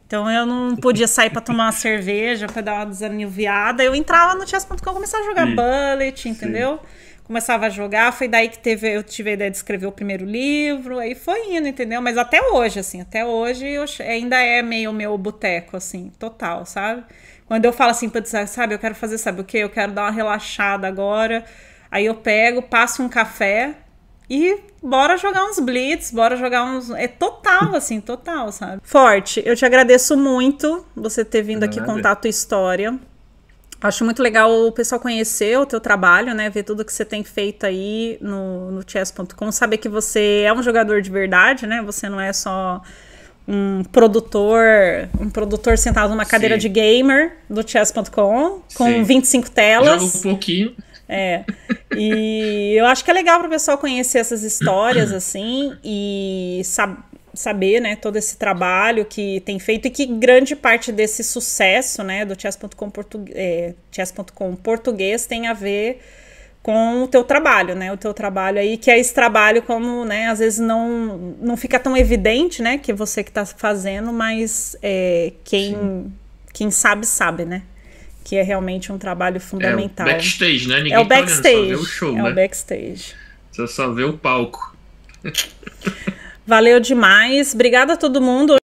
Então eu não podia sair para tomar uma cerveja, para dar uma desaniviada. Eu entrava no chess.com e começava a jogar bullet, entendeu? Começava a jogar, foi daí que eu tive a ideia de escrever o primeiro livro, aí foi indo, entendeu? Mas até hoje, assim, ainda é meio meu boteco, assim, total, sabe? Quando eu falo assim, sabe, eu quero fazer, sabe o quê? Eu quero dar uma relaxada agora, aí eu pego, passo um café, e bora jogar uns blitz, bora jogar uns... É total, assim, total, sabe? Forte, eu te agradeço muito você ter vindo aqui contar a tua história. Acho muito legal o pessoal conhecer o teu trabalho, né? Ver tudo que você tem feito aí no chess.com. Saber que você é um jogador de verdade, né? Você não é só um produtor sentado numa cadeira de gamer do chess.com com 25 telas. Joga um pouquinho. E eu acho que é legal para o pessoal conhecer essas histórias, assim, e saber, né, todo esse trabalho que tem feito e que grande parte desse sucesso, né, do chess.com português tem a ver com o teu trabalho, né, o teu trabalho aí, que é esse trabalho como, né, às vezes não fica tão evidente, né, que você que está fazendo, mas quem sabe, né, que é realmente um trabalho fundamental. É o backstage, né, ninguém é o backstage, tá olhando, só vê o show, né? O backstage. Você só vê o palco. Valeu demais. Obrigada a todo mundo.